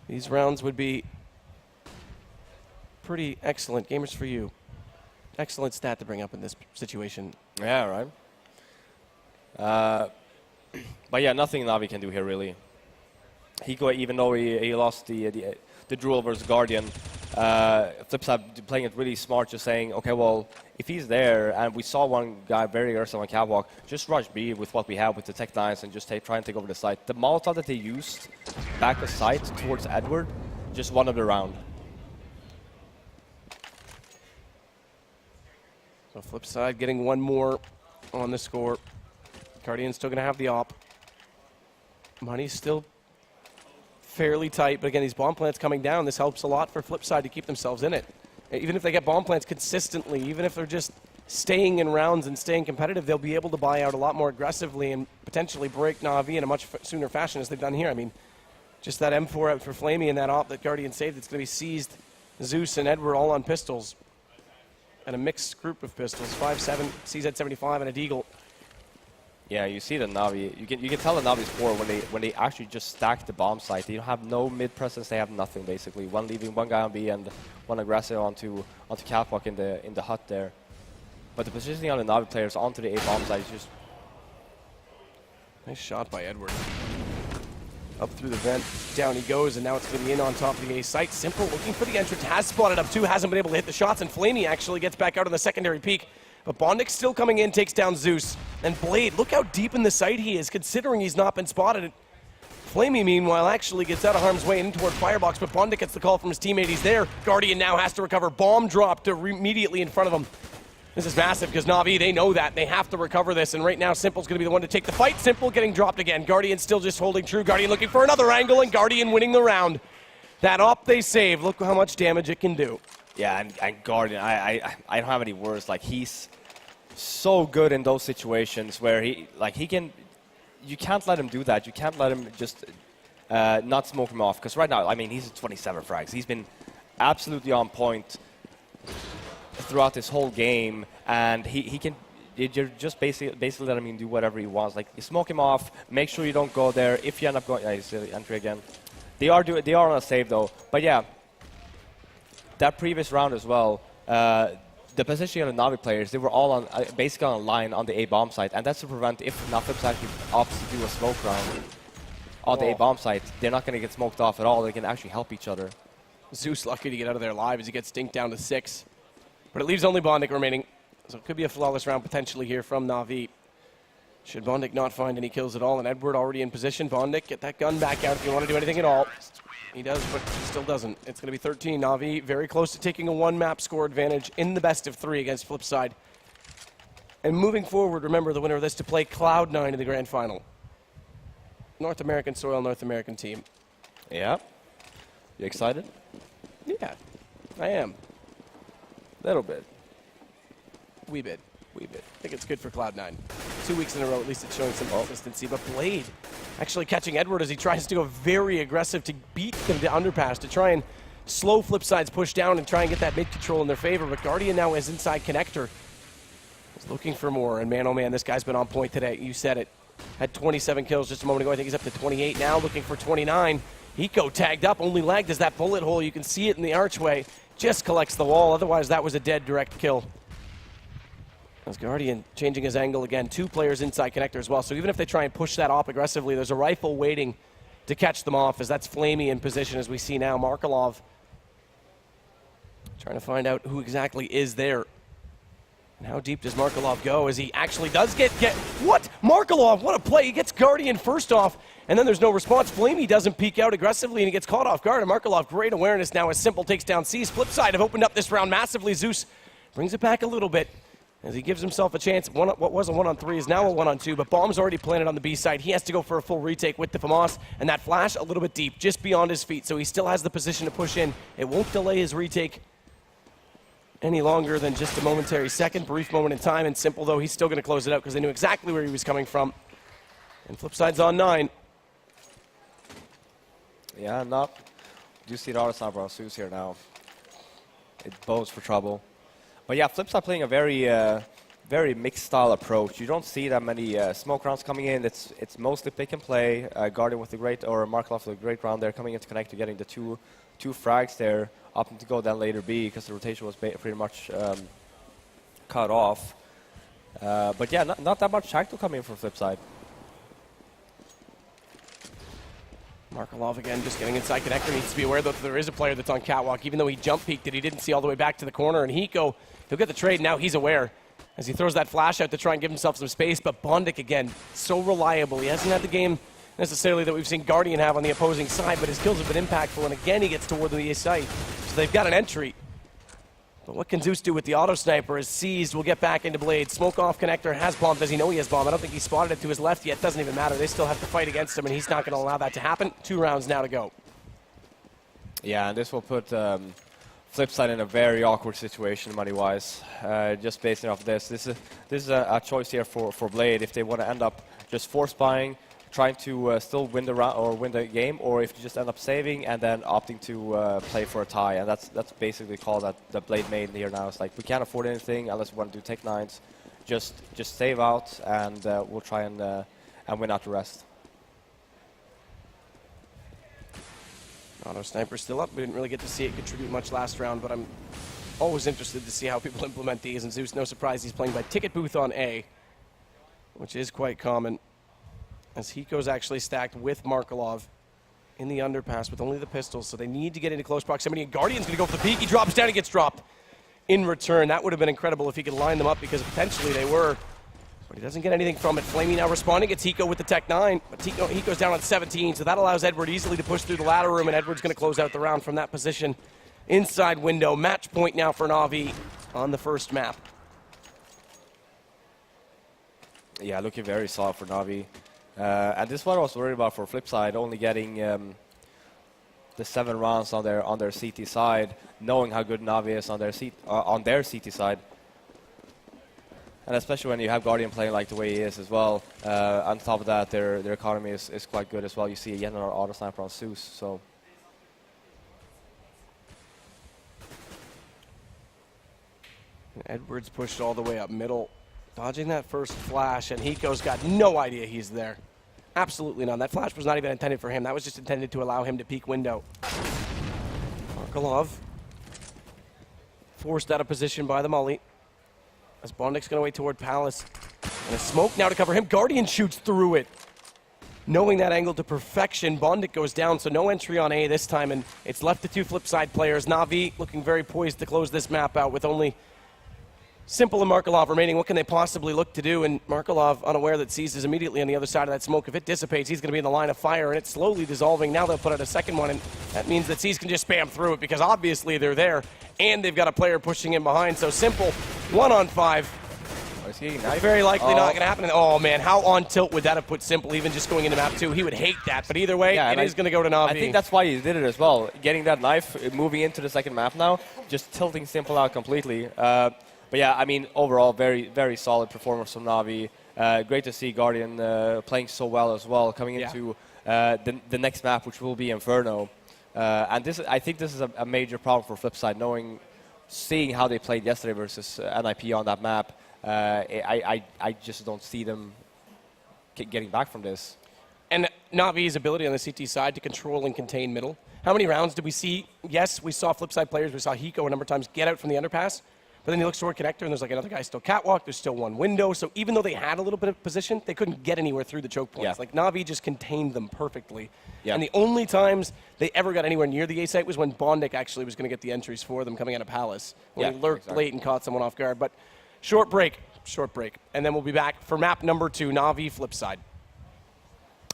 these rounds would be pretty excellent. Gamers for you. Excellent stat to bring up in this situation. Yeah, right. But yeah, nothing Navi can do here, really. Hiko, even though he lost the duel versus Guardian, FlipSid playing it really smart, just saying, okay, well, if he's there, and we saw one guy very aggressive on catwalk, just rush B with what we have with the Tech 9s and just try and take over the site. The Molotov that they used back the site towards Edward just won them the round. So FlipSid getting one more on the score. Guardian's still going to have the op. Money's still fairly tight, but again, these bomb plants coming down, this helps a lot for FlipSid to keep themselves in it. Even if they get bomb plants consistently, even if they're just staying in rounds and staying competitive, they'll be able to buy out a lot more aggressively and potentially break Navi in a much sooner fashion as they've done here. I mean, just that M4 out for Flamey and that op that Guardian saved, it's going to be seized. Zeus and Edward all on pistols. And a mixed group of pistols, 5.7, CZ75, and a Deagle. Yeah, you see the Navi. You can tell the Navi's poor when they actually just stack the bomb site. They don't have no mid presence. They have nothing basically. One leaving one guy on B and one aggressive onto catwalk in the hut there. But the positioning on the Navi players onto the A bomb site is just nice shot by Edward. Up through the vent, down he goes, and now it's going to be in on top of the A site. Simple looking for the entrance, has spotted up 2, hasn't been able to hit the shots, and Flamey actually gets back out on the secondary peak. But Bondic still coming in, takes down Zeus. And Blade, look how deep in the site he is, considering he's not been spotted. Flamey, meanwhile, actually gets out of harm's way and in toward Firebox, but Bondic gets the call from his teammate. He's there. Guardian now has to recover. Bomb dropped immediately in front of him. This is massive because Na'Vi, they know that. They have to recover this, and right now Simple's going to be the one to take the fight. Simple getting dropped again. Guardian still just holding true. Guardian looking for another angle, and Guardian winning the round. That op they save. Look how much damage it can do. Yeah, and Guardian, I don't have any words. Like, he's so good in those situations where he can. You can't let him do that. You can't let him just not smoke him off. Because right now, I mean, he's at 27 frags. He's been absolutely on point throughout this whole game, and he can. You're just basically let him do whatever he wants. Like, you smoke him off. Make sure you don't go there. If you end up going, yeah, he's entry again. They are on a save though. But yeah, that previous round as well. The positioning of the Na'Vi players, they were all on basically on a line on the A bomb site, and that's to prevent if FlipSid actually opts to do a smoke round on the A bomb site, they're not going to get smoked off at all. They can actually help each other. Zeus lucky to get out of there alive as he gets dinked down to 6. But it leaves only Bondik remaining. So it could be a flawless round potentially here from Na'Vi. Should Bondik not find any kills at all, and Edward already in position. Bondik, get that gun back out if you want to do anything at all. He does, but he still doesn't. It's going to be 13. Na'Vi very close to taking a 1-map score advantage in the best of 3 against FlipSid. And moving forward, remember the winner of this to play Cloud9 in the grand final. North American soil, North American team. Yeah. You excited? Yeah, I am. Little bit. Wee bit. I think it's good for Cloud9. 2 weeks in a row, at least it's showing some consistency. But Blade actually catching Edward as he tries to go very aggressive to beat them to underpass, to try and slow FlipSid's push down and try and get that mid control in their favor. But Guardian now is inside connector. He's looking for more, and man, oh man, this guy's been on point today. You said it. Had 27 kills just a moment ago. I think he's up to 28 now, looking for 29. Hiko tagged up, only lagged as that bullet hole. You can see it in the archway. Just collects the wall, otherwise that was a dead direct kill. As Guardian changing his angle again. 2 players inside connector as well. So even if they try and push that off aggressively, there's a rifle waiting to catch them off, as that's Flamey in position as we see now. Markelov trying to find out who exactly is there. And how deep does Markelov go as he actually does get what? Markelov, what a play. He gets Guardian first off, and then there's no response. Flamey doesn't peek out aggressively, and he gets caught off guard. And Markelov, great awareness now as Simple takes down C's. FlipSid have opened up this round massively. Zeus brings it back a little bit as he gives himself a chance. What was a 1-on-3 is now a 1-on-2, but bomb's already planted on the B side. He has to go for a full retake with the FAMAS, and that flash a little bit deep, just beyond his feet, so he still has the position to push in. It won't delay his retake any longer than just a momentary second, brief moment in time. And Simple, though, he's still going to close it out because they knew exactly where he was coming from. And FlipSid's on 9. Yeah, not. You see the auto sniper on Zeus here now. It bodes for trouble. But yeah, FlipSid playing a very mixed style approach. You don't see that many smoke rounds coming in. It's mostly pick and play. Guardian with the great, or Markelov with a great round there, coming into connector, getting the two frags there, opting to go down later B because the rotation was pretty much cut off. But yeah, not that much tactical coming in from FlipSid. Markelov again just getting inside connector. Needs to be aware that there is a player that's on catwalk, even though he jump peeked it. He didn't see all the way back to the corner. And Hiko, he'll get the trade. Now he's aware as he throws that flash out to try and give himself some space. But Bondik again, so reliable. He hasn't had the game necessarily that we've seen Guardian have on the opposing side, but his kills have been impactful. And again, he gets toward the east side. So they've got an entry. But what can Zeus do with the auto sniper is seized. Will get back into Blade. Smoke off connector has bomb. Does he know he has bomb? I don't think he spotted it to his left yet. Doesn't even matter. They still have to fight against him, and he's not going to allow that to happen. 2 rounds now to go. Yeah, and this will put FlipSid in a very awkward situation money-wise. Just based off this. This is a choice here for Blade if they want to end up just force buying, trying to still win the round or win the game, or if you just end up saving and then opting to play for a tie. And that's basically the call that Blade made here now. It's like, we can't afford anything unless we want to do Tech 9s. Just save out, and we'll try and win out the rest. Auto sniper still up. We didn't really get to see it contribute much last round, but I'm always interested to see how people implement these. And Zeus, no surprise, he's playing by ticket booth on A, which is quite common, as Hiko's actually stacked with Markelov in the underpass with only the pistols, so they need to get into close proximity. And Guardian's going to go for the peek. He drops down, he gets dropped in return. That would have been incredible if he could line them up, because potentially they were. But he doesn't get anything from it. Flamey now responding. It's Hiko with the Tech 9. But Hiko's down on 17, so that allows Edward easily to push through the ladder room, and Edward's going to close out the round from that position. Inside window. Match point now for Na'Vi on the first map. Yeah, looking very solid for Na'Vi. And this is what I was worried about for FlipSid, only getting the 7 rounds on their CT side, knowing how good Na'Vi is on their CT side. And especially when you have Guardian playing like the way he is as well. On top of that, their economy is quite good as well. You see yet another auto sniper on Zeus. So Edwards pushed all the way up middle, dodging that first flash, and Hiko's got no idea he's there. Absolutely none. That flash was not even intended for him. That was just intended to allow him to peek window. Markelov forced out of position by the molly. As Bondik's going to wait toward Palace. And a smoke now to cover him. Guardian shoots through it. Knowing that angle to perfection, Bondik goes down, so no entry on A this time, and it's left to 2 FlipSid players. Na'Vi looking very poised to close this map out with only Simple and Markelov remaining. What can they possibly look to do? And Markelov, unaware that Seized is immediately on the other side of that smoke. If it dissipates, he's going to be in the line of fire, and it's slowly dissolving. Now they'll put out a second one, and that means that Seized can just spam through it because obviously they're there, and they've got a player pushing in behind. So Simple, 1-on-5. Very likely not going to happen. Oh, man, how on tilt would that have put Simple, even just going into map 2? He would hate that, but either way, it is going to go to Na'Vi. I think that's why he did it as well. Getting that knife, moving into the second map now, just tilting Simple out completely. But yeah, I mean, overall, very, very solid performance from Na'Vi. Great to see Guardian playing so well as well, coming into the next map, which will be Inferno. And this, I think this is a major problem for FlipSid, seeing how they played yesterday versus NIP on that map. I just don't see them getting back from this. And Na'Vi's ability on the CT side to control and contain middle. How many rounds did we see? Yes, we saw FlipSid players. We saw Hiko a number of times get out from the underpass. But then he looks toward connector, and there's like another guy still catwalk. There's still one window. So even though they had a little bit of position, they couldn't get anywhere through the choke points. Yeah. Like Na'Vi just contained them perfectly. Yeah. And the only times they ever got anywhere near the A site was when Bondik actually was going to get the entries for them coming out of Palace. When he lurked late and caught someone off guard. But short break. And then we'll be back for map number 2, Na'Vi FlipSid.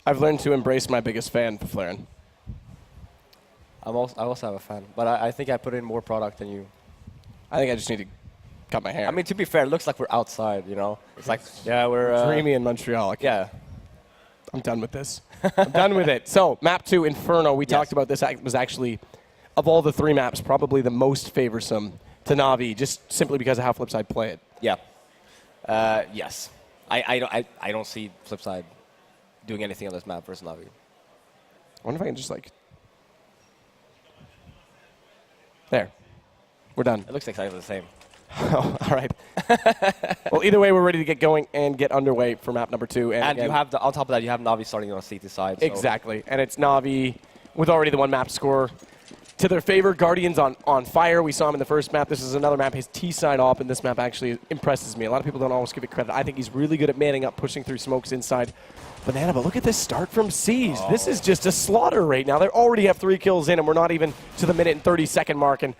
I've learned to embrace my biggest fan, Flaren. I also have a fan, but I think I put in more product than you. I think I just need to cut my hair. I mean, to be fair, it looks like we're outside, you know? It's like, yeah, we're... dreamy in Montreal. Yeah. I'm done with this. I'm done with it. So, map 2, Inferno. We talked about this. It was actually, of all the 3 maps, probably the most favorsome to Na'Vi, just simply because of how FlipSid play it. Yeah. Yes. I don't see FlipSid doing anything on this map versus Na'Vi. I wonder if I can just, like... There. We're done. It looks exactly the same. Oh, all right. Well, either way, we're ready to get going and get underway for map number 2. And you have on top of that, you have Na'Vi starting on CT side. So. Exactly. And it's Na'Vi with already the 1 map score to their favor. Guardians on fire. We saw him in the first map. This is another map. His T side op in this map actually impresses me. A lot of people don't always give it credit. I think he's really good at manning up, pushing through smokes inside Banana. But look at this start from Seized. This is just a slaughter right now. They already have 3 kills in, and we're not even to the minute and 30-second mark. And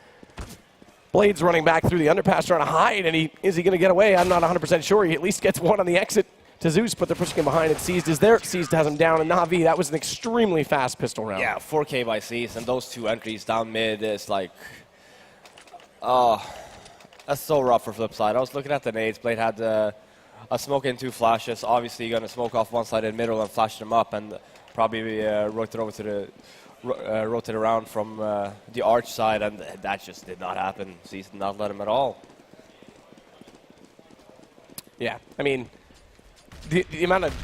Blade's running back through the underpass trying to hide, and is he going to get away? I'm not 100% sure. He at least gets 1 on the exit to Zeus, but they're pushing him behind, and Seized is there. Seized has him down, and Na'Vi, that was an extremely fast pistol round. Yeah, 4K by Seized, and those 2 entries down mid is like... Oh, that's so rough for FlipSid. I was looking at the nades. Blade had a smoke in 2 flashes. Obviously, you're going to smoke off one side in middle and flash them up, and probably rotate over to the... rotate around from the arch side, and that just did not happen. Seized did not let him at all. Yeah, I mean, the amount of...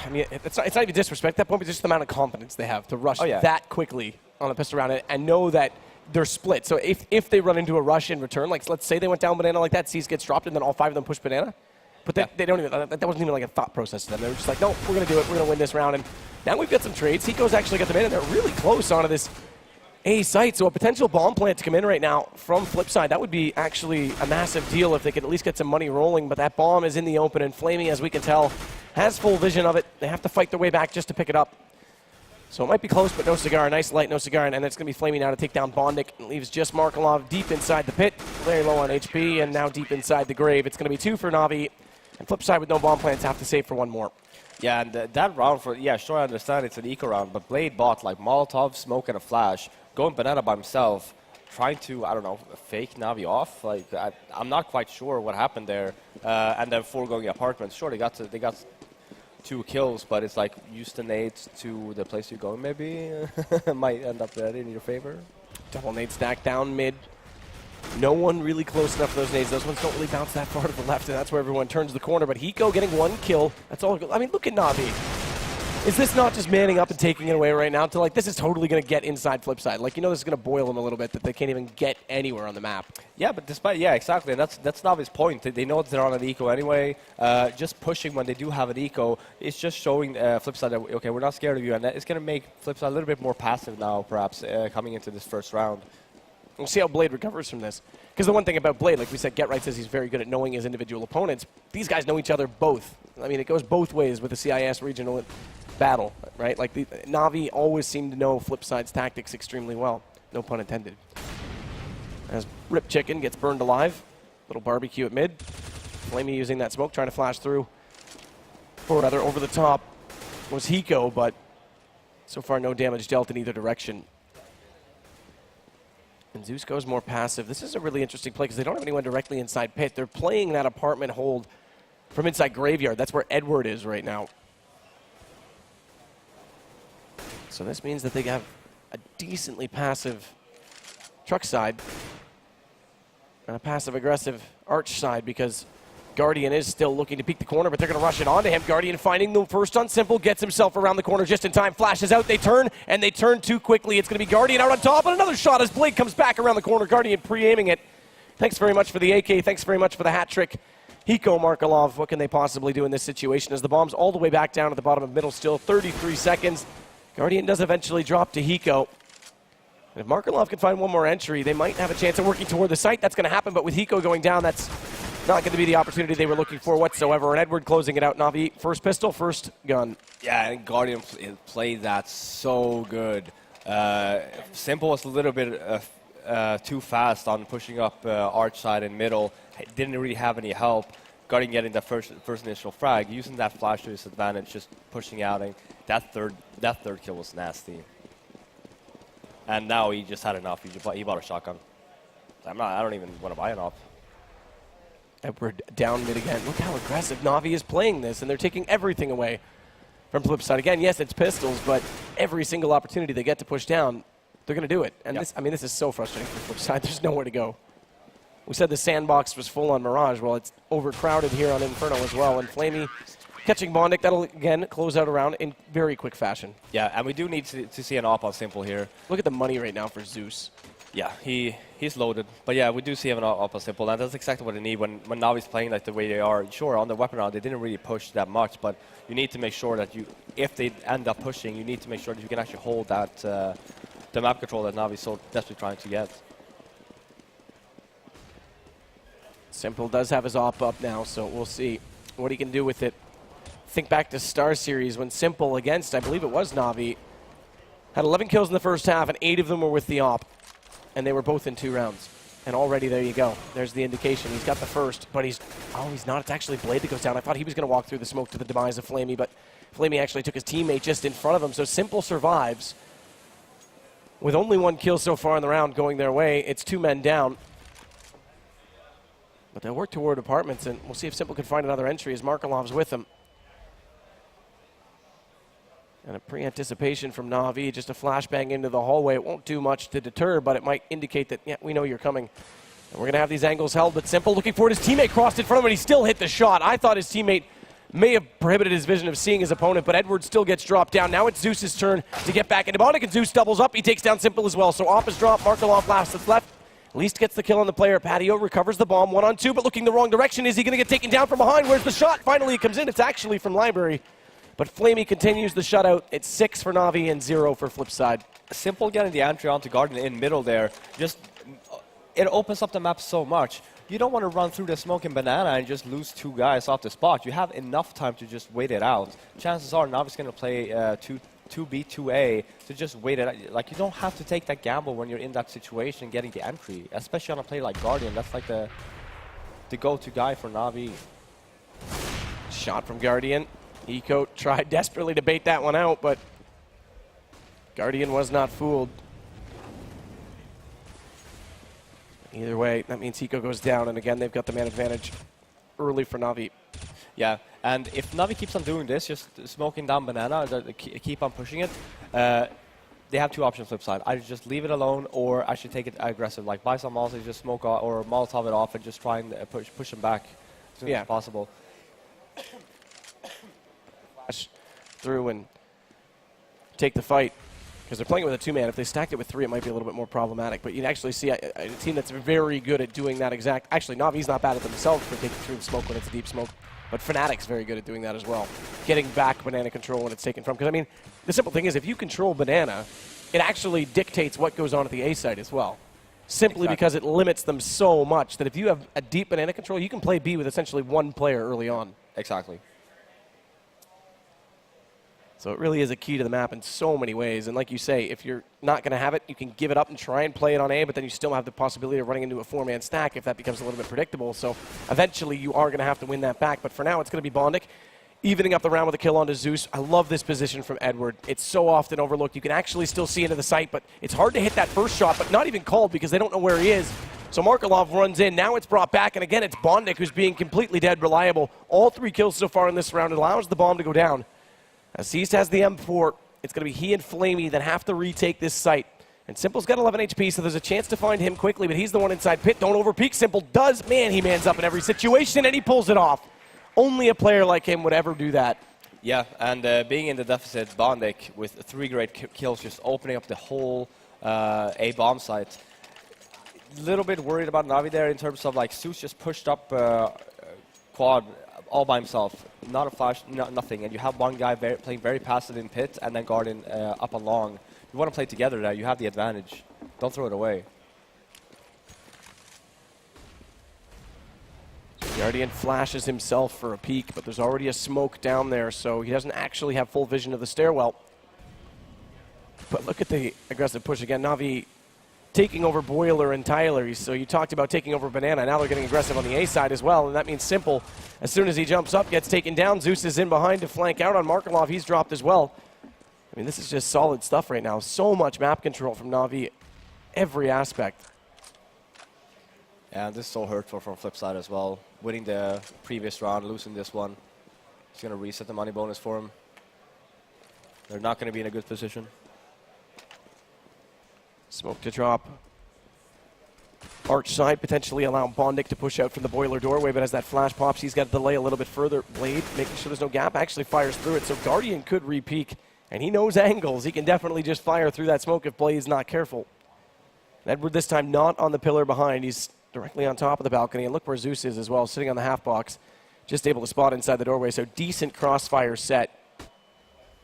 I mean, it's not even disrespect at that point, but just the amount of confidence they have to rush that quickly on a pistol round and know that they're split. So if they run into a rush in return, like let's say they went down Banana like that, Seized gets dropped, and then all 5 of them push Banana. But they don't even, that wasn't even like a thought process to them. They were just like, no, we're going to do it. We're going to win this round. And now we've got some trades. Hiko's actually got them in, and they're really close onto this A site. So a potential bomb plant to come in right now from FlipSid. That would be actually a massive deal if they could at least get some money rolling. But that bomb is in the open, and Flamey, as we can tell, has full vision of it. They have to fight their way back just to pick it up. So it might be close, but no cigar. Nice light, no cigar. And it's going to be Flamey now to take down Bondik. And leaves just Markelov deep inside the pit. Very low on HP, and now deep inside the grave. It's going to be 2 for Na'Vi. And FlipSid with no bomb plants have to save for 1 more. Yeah, and that round sure, I understand it's an eco round, but Blade bought like Molotov, smoke, and a flash, going Banana by himself. trying to, I don't know, fake Navi off. Like I'm not quite sure what happened there. And then foregoing apartments. Sure, they got 2 kills, but it's like use the nades to the place you're going. Maybe might end up in your favor. Double nade stack down mid. No one really close enough for those nades. Those ones don't really bounce that far to the left, and that's where everyone turns the corner. But Hiko getting 1 kill. That's all. I mean, look at Navi. Is this not just manning up and taking it away right now to like, this is totally going to get inside FlipSid? Like, you know this is going to boil them a little bit, that they can't even get anywhere on the map. Yeah, but yeah, exactly. And that's Navi's point. They know that they're on an eco anyway. Just pushing when they do have an eco, it's just showing FlipSid that, okay, we're not scared of you. And it's going to make FlipSid a little bit more passive now, perhaps, coming into this first round. We'll see how Blade recovers from this. Because the one thing about Blade, like we said, Get Right says he's very good at knowing his individual opponents. These guys know each other both. I mean, it goes both ways with the CIS regional battle, right? Like, Navi always seem to know FlipSid's tactics extremely well. No pun intended. As Rip Chicken gets burned alive. Little barbecue at mid. Flamey using that smoke, trying to flash through. Or rather, over the top was Hiko, but so far no damage dealt in either direction. And Zeus goes more passive. This is a really interesting play because they don't have anyone directly inside pit. They're playing that apartment hold from inside Graveyard. That's where Edward is right now. So this means that they have a decently passive truck side and a passive-aggressive arch side because Guardian is still looking to peek the corner, but they're going to rush it onto him. Guardian finding the first on Simple, gets himself around the corner just in time, flashes out, they turn, and they turn too quickly. It's going to be Guardian out on top, and another shot as Blade comes back around the corner. Guardian pre-aiming it. Thanks very much for the AK, thanks very much for the hat trick. Hiko Markelov, what can they possibly do in this situation as the bomb's all the way back down at the bottom of middle still, 33 seconds. Guardian does eventually drop to Hiko. And if Markelov can find one more entry, they might have a chance of working toward the site. That's going to happen, but with Hiko going down, that's not going to be the opportunity they were looking for whatsoever. And Edward closing it out. Navi, first pistol, first gun. Yeah, and Guardian played that so good. Simple was a little bit too fast on pushing up arch side and middle. Didn't really have any help. Guardian getting that first initial frag, using that flash to his advantage, just pushing out. And that third kill was nasty. And now he just had enough. He bought a shotgun. I don't even want to buy an op. Edward down mid again. Look how aggressive Navi is playing this, and they're taking everything away from FlipSid. Again, yes, it's pistols, but every single opportunity they get to push down, they're going to do it. And yep. this is so frustrating for FlipSid. There's nowhere to go. We said the sandbox was full on Mirage. Well, it's overcrowded here on Inferno as well. And Flamey catching Bondic. That'll, again, close out a round in very quick fashion. Yeah, and we do need to see an op on Simple here. Look at the money right now for Zeus. Yeah, he's loaded. But yeah, we do see him up on Simple, and that's exactly what they need when Navi's playing like the way they are. Sure, on the weapon round, they didn't really push that much, but you need to make sure that if they end up pushing, you need to make sure that you can actually hold that the map control that Navi's so desperately trying to get. Simple does have his op up now, so we'll see what he can do with it. Think back to Star Series when Simple against, I believe it was Navi, had 11 kills in the first half, and 8 of them were with the op. And they were both in 2 rounds. And already there you go. There's the indication. He's got the first, but he's not. It's actually Blade that goes down. I thought he was going to walk through the smoke to the demise of Flamey, but Flamey actually took his teammate just in front of him. So Simple survives. With only 1 kill so far in the round going their way, it's 2 men down. But they'll work toward apartments, and we'll see if Simple can find another entry as Markelov's with them. And a pre-anticipation from Navi, just a flashbang into the hallway. It won't do much to deter, but it might indicate that, yeah, we know you're coming. And we're going to have these angles held, but Simple looking for it. His teammate crossed in front of him, and he still hit the shot. I thought his teammate may have prohibited his vision of seeing his opponent, but Edward still gets dropped down. Now it's Zeus's turn to get back into Bondic, and Zeus doubles up. He takes down Simple as well. So op is dropped, Markelov last that's left. At least gets the kill on the player. Patio recovers the bomb, 1-on-2, but looking the wrong direction. Is he going to get taken down from behind? Where's the shot? Finally it comes in. It's actually from Library. But Flamey continues the shutout. It's 6 for Navi and 0 for FlipSid. Simple getting the entry onto Guardian in middle there. It opens up the map so much. You don't want to run through the smoking banana and just lose 2 guys off the spot. You have enough time to just wait it out. Chances are Navi's going to play 2B, 2A to just wait it out. Like, you don't have to take that gamble when you're in that situation getting the entry, especially on a play like Guardian. That's like the go-to guy for Navi. Shot from Guardian. Eco tried desperately to bait that one out, but Guardian was not fooled. Either way, that means Hiko goes down, and again, they've got the man advantage early for Na'Vi. Yeah, and if Na'Vi keeps on doing this, just smoking down banana, keep on pushing it, they have two options flip side. Either just leave it alone or actually take it aggressive, like buy some Molotov, just smoke or Molotov it off and just try and push them back as soon as possible. Flash through and take the fight. Because they're playing with a two-man. If they stacked it with three, it might be a little bit more problematic. But you can actually see a team that's very good at doing that exact... Actually, Navi's not bad at themselves for taking through the smoke when it's a deep smoke. But Fnatic's very good at doing that as well. Getting back banana control when it's taken from... Because, I mean, the simple thing is, if you control banana, it actually dictates what goes on at the A side as well. Simply because it limits them so much that if you have a deep banana control, you can play B with essentially one player early on. Exactly. So it really is a key to the map in so many ways. And like you say, if you're not going to have it, you can give it up and try and play it on A, but then you still have the possibility of running into a four-man stack if that becomes a little bit predictable. So eventually you are going to have to win that back. But for now, it's going to be Bondic evening up the round with a kill onto Zeus. I love this position from Edward. It's so often overlooked. You can actually still see into the site, but it's hard to hit that first shot, but not even called because they don't know where he is. So Markelov runs in. Now it's brought back, and again, it's Bondic who's being completely dead reliable. All 3 kills so far in this round. It allows the bomb to go down. As Seast has the M4, it's going to be he and Flamey that have to retake this site. And Simple's got 11 HP, so there's a chance to find him quickly, but he's the one inside pit. Don't overpeak. Simple does. Man, he mans up in every situation, and he pulls it off. Only a player like him would ever do that. Yeah, and being in the deficit, Bondic with 3 great kills, just opening up the whole A bomb site. A little bit worried about Na'Vi there in terms of, like, Zeus just pushed up quad all by himself, not a flash, nothing, and you have one guy playing very passive in pit and then Guardian up and long. You want to play together there, you have the advantage. Don't throw it away. Guardian flashes himself for a peek, but there's already a smoke down there, so he doesn't actually have full vision of the stairwell. But look at the aggressive push again. Na'Vi taking over Boiler and Tyler. So you talked about taking over Banana. Now they're getting aggressive on the A side as well, and that means Simple, as soon as he jumps up, gets taken down. Zeus is in behind to flank out on Markelov. He's dropped as well. I mean, this is just solid stuff right now. So much map control from Na'Vi, every aspect. Yeah, this is so hurtful from FlipSid as well. Winning the previous round, losing this one. It's going to reset the money bonus for him. They're not going to be in a good position. Smoke to drop. Arch side, potentially allowing Bondic to push out from the Boiler doorway, but as that flash pops, he's got to delay a little bit further. Blade, making sure there's no gap, actually fires through it, so Guardian could re-peek, and he knows angles. He can definitely just fire through that smoke if Blade's not careful. And Edward this time not on the pillar behind. He's directly on top of the balcony, and look where Zeus is as well, sitting on the half box, just able to spot inside the doorway, so decent crossfire set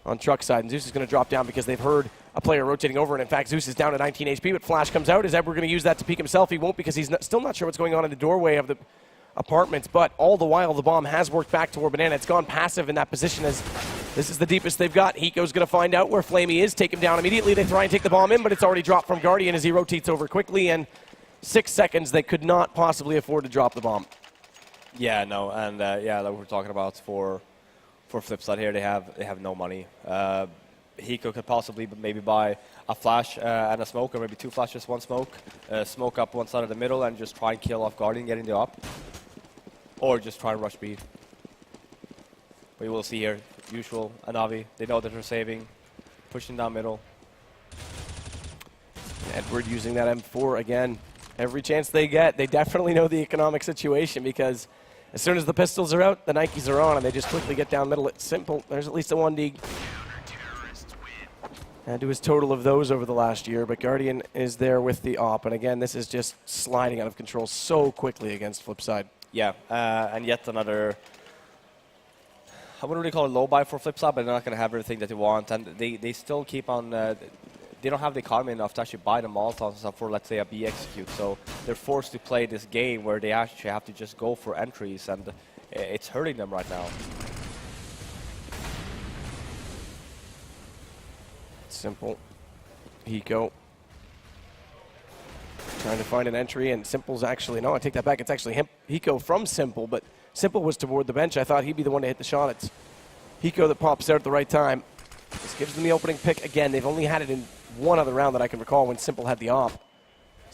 on truck side, and Zeus is going to drop down because they've heard a player rotating over, and in fact, Zeus is down to 19 HP, but Flash comes out. Is Edward going to use that to peek himself? He won't, because he's still not sure what's going on in the doorway of the apartments, but all the while, the bomb has worked back toward Banana. It's gone passive in that position as this is the deepest they've got. Hiko's going to find out where Flamey is, take him down immediately. They try and take the bomb in, but it's already dropped from Guardian as he rotates over quickly, and 6 seconds, they could not possibly afford to drop the bomb. Yeah, no, and yeah, like we're talking about for FlipSid here, they have no money. Hiko could possibly maybe buy a flash and a smoke, or maybe 2 flashes, 1 smoke, smoke up one side of the middle and just try and kill off Guardian, getting the op. Or just try and rush B. But you will see here, usual, Na'Vi, they know that they're saving, pushing down middle. Edward using that M4 again. Every chance they get, they definitely know the economic situation, because as soon as the pistols are out, the Nikes are on, and they just quickly get down middle. It's simple. There's at least a 1D. And to his total of those over the last year, but Guardian is there with the op. And again, this is just sliding out of control so quickly against FlipSid. Yeah, and yet another, I wouldn't really call it low buy for FlipSid, but they're not going to have everything that they want. And they still keep on, they don't have the economy enough to actually buy the Molotovs and stuff for, let's say, a B execute. So they're forced to play this game where they actually have to just go for entries, and it's hurting them right now. Simple. Hiko. Trying to find an entry, and Simple's actually, no, I take that back. It's actually Hiko from Simple, but Simple was toward the bench. I thought he'd be the one to hit the shot. It's Hiko that pops out at the right time. This gives them the opening pick again. They've only had it in one other round that I can recall when Simple had the op.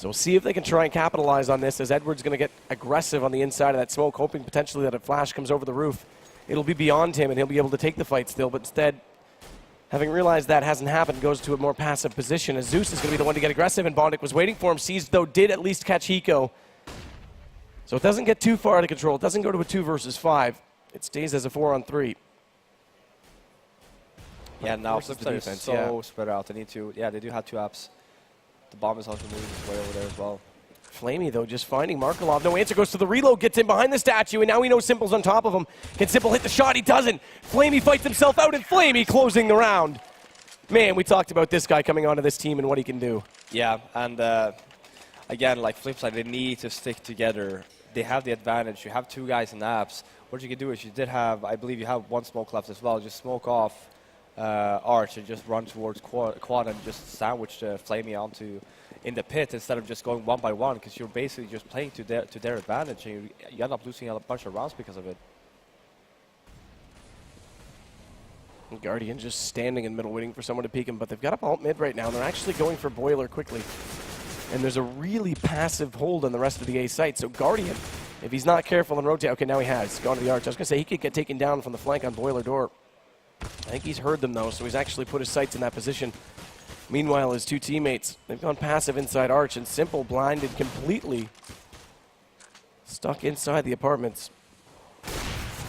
So we'll see if they can try and capitalize on this, as Edward's going to get aggressive on the inside of that smoke, hoping potentially that a flash comes over the roof. It'll be beyond him, and he'll be able to take the fight still, but instead, having realized that hasn't happened, goes to a more passive position, as Zeus is going to be the one to get aggressive, and Bondic was waiting for him. Sees, though, did at least catch Hiko. So it doesn't get too far out of control. It doesn't go to a 2 versus 5. It stays as a 4-on-3. Yeah, now FlipSid is so spread out. They need to, they do have 2 apps. The bomb is also moving his way over there as well. Flamey, though, just finding Markelov. No answer, goes to the reload, gets in behind the statue, and now we know Simple's on top of him. Can Simple hit the shot? He doesn't. Flamey fights himself out, and Flamey closing the round. Man, we talked about this guy coming onto this team and what he can do. Yeah, and again, like FlipSid, they need to stick together. They have the advantage. You have 2 guys in apps. What you can do is you did have, I believe you have 1 smoke left as well. Just smoke off Arch and just run towards quad and just sandwich the Flamey onto in the pit instead of just going 1 by 1, because you're basically just playing to their advantage, and you end up losing a bunch of rounds because of it. Guardian just standing in the middle waiting for someone to peek him, but they've got up alt mid right now, and they're actually going for Boiler quickly. And there's a really passive hold on the rest of the A site, so Guardian, if he's not careful and rotate, okay, now he has gone to the Arch. I was going to say he could get taken down from the flank on Boiler Door. I think he's heard them, though, so he's actually put his sights in that position. Meanwhile, his 2 teammates, they've gone passive inside Arch, and Simple blinded completely. Stuck inside the apartments.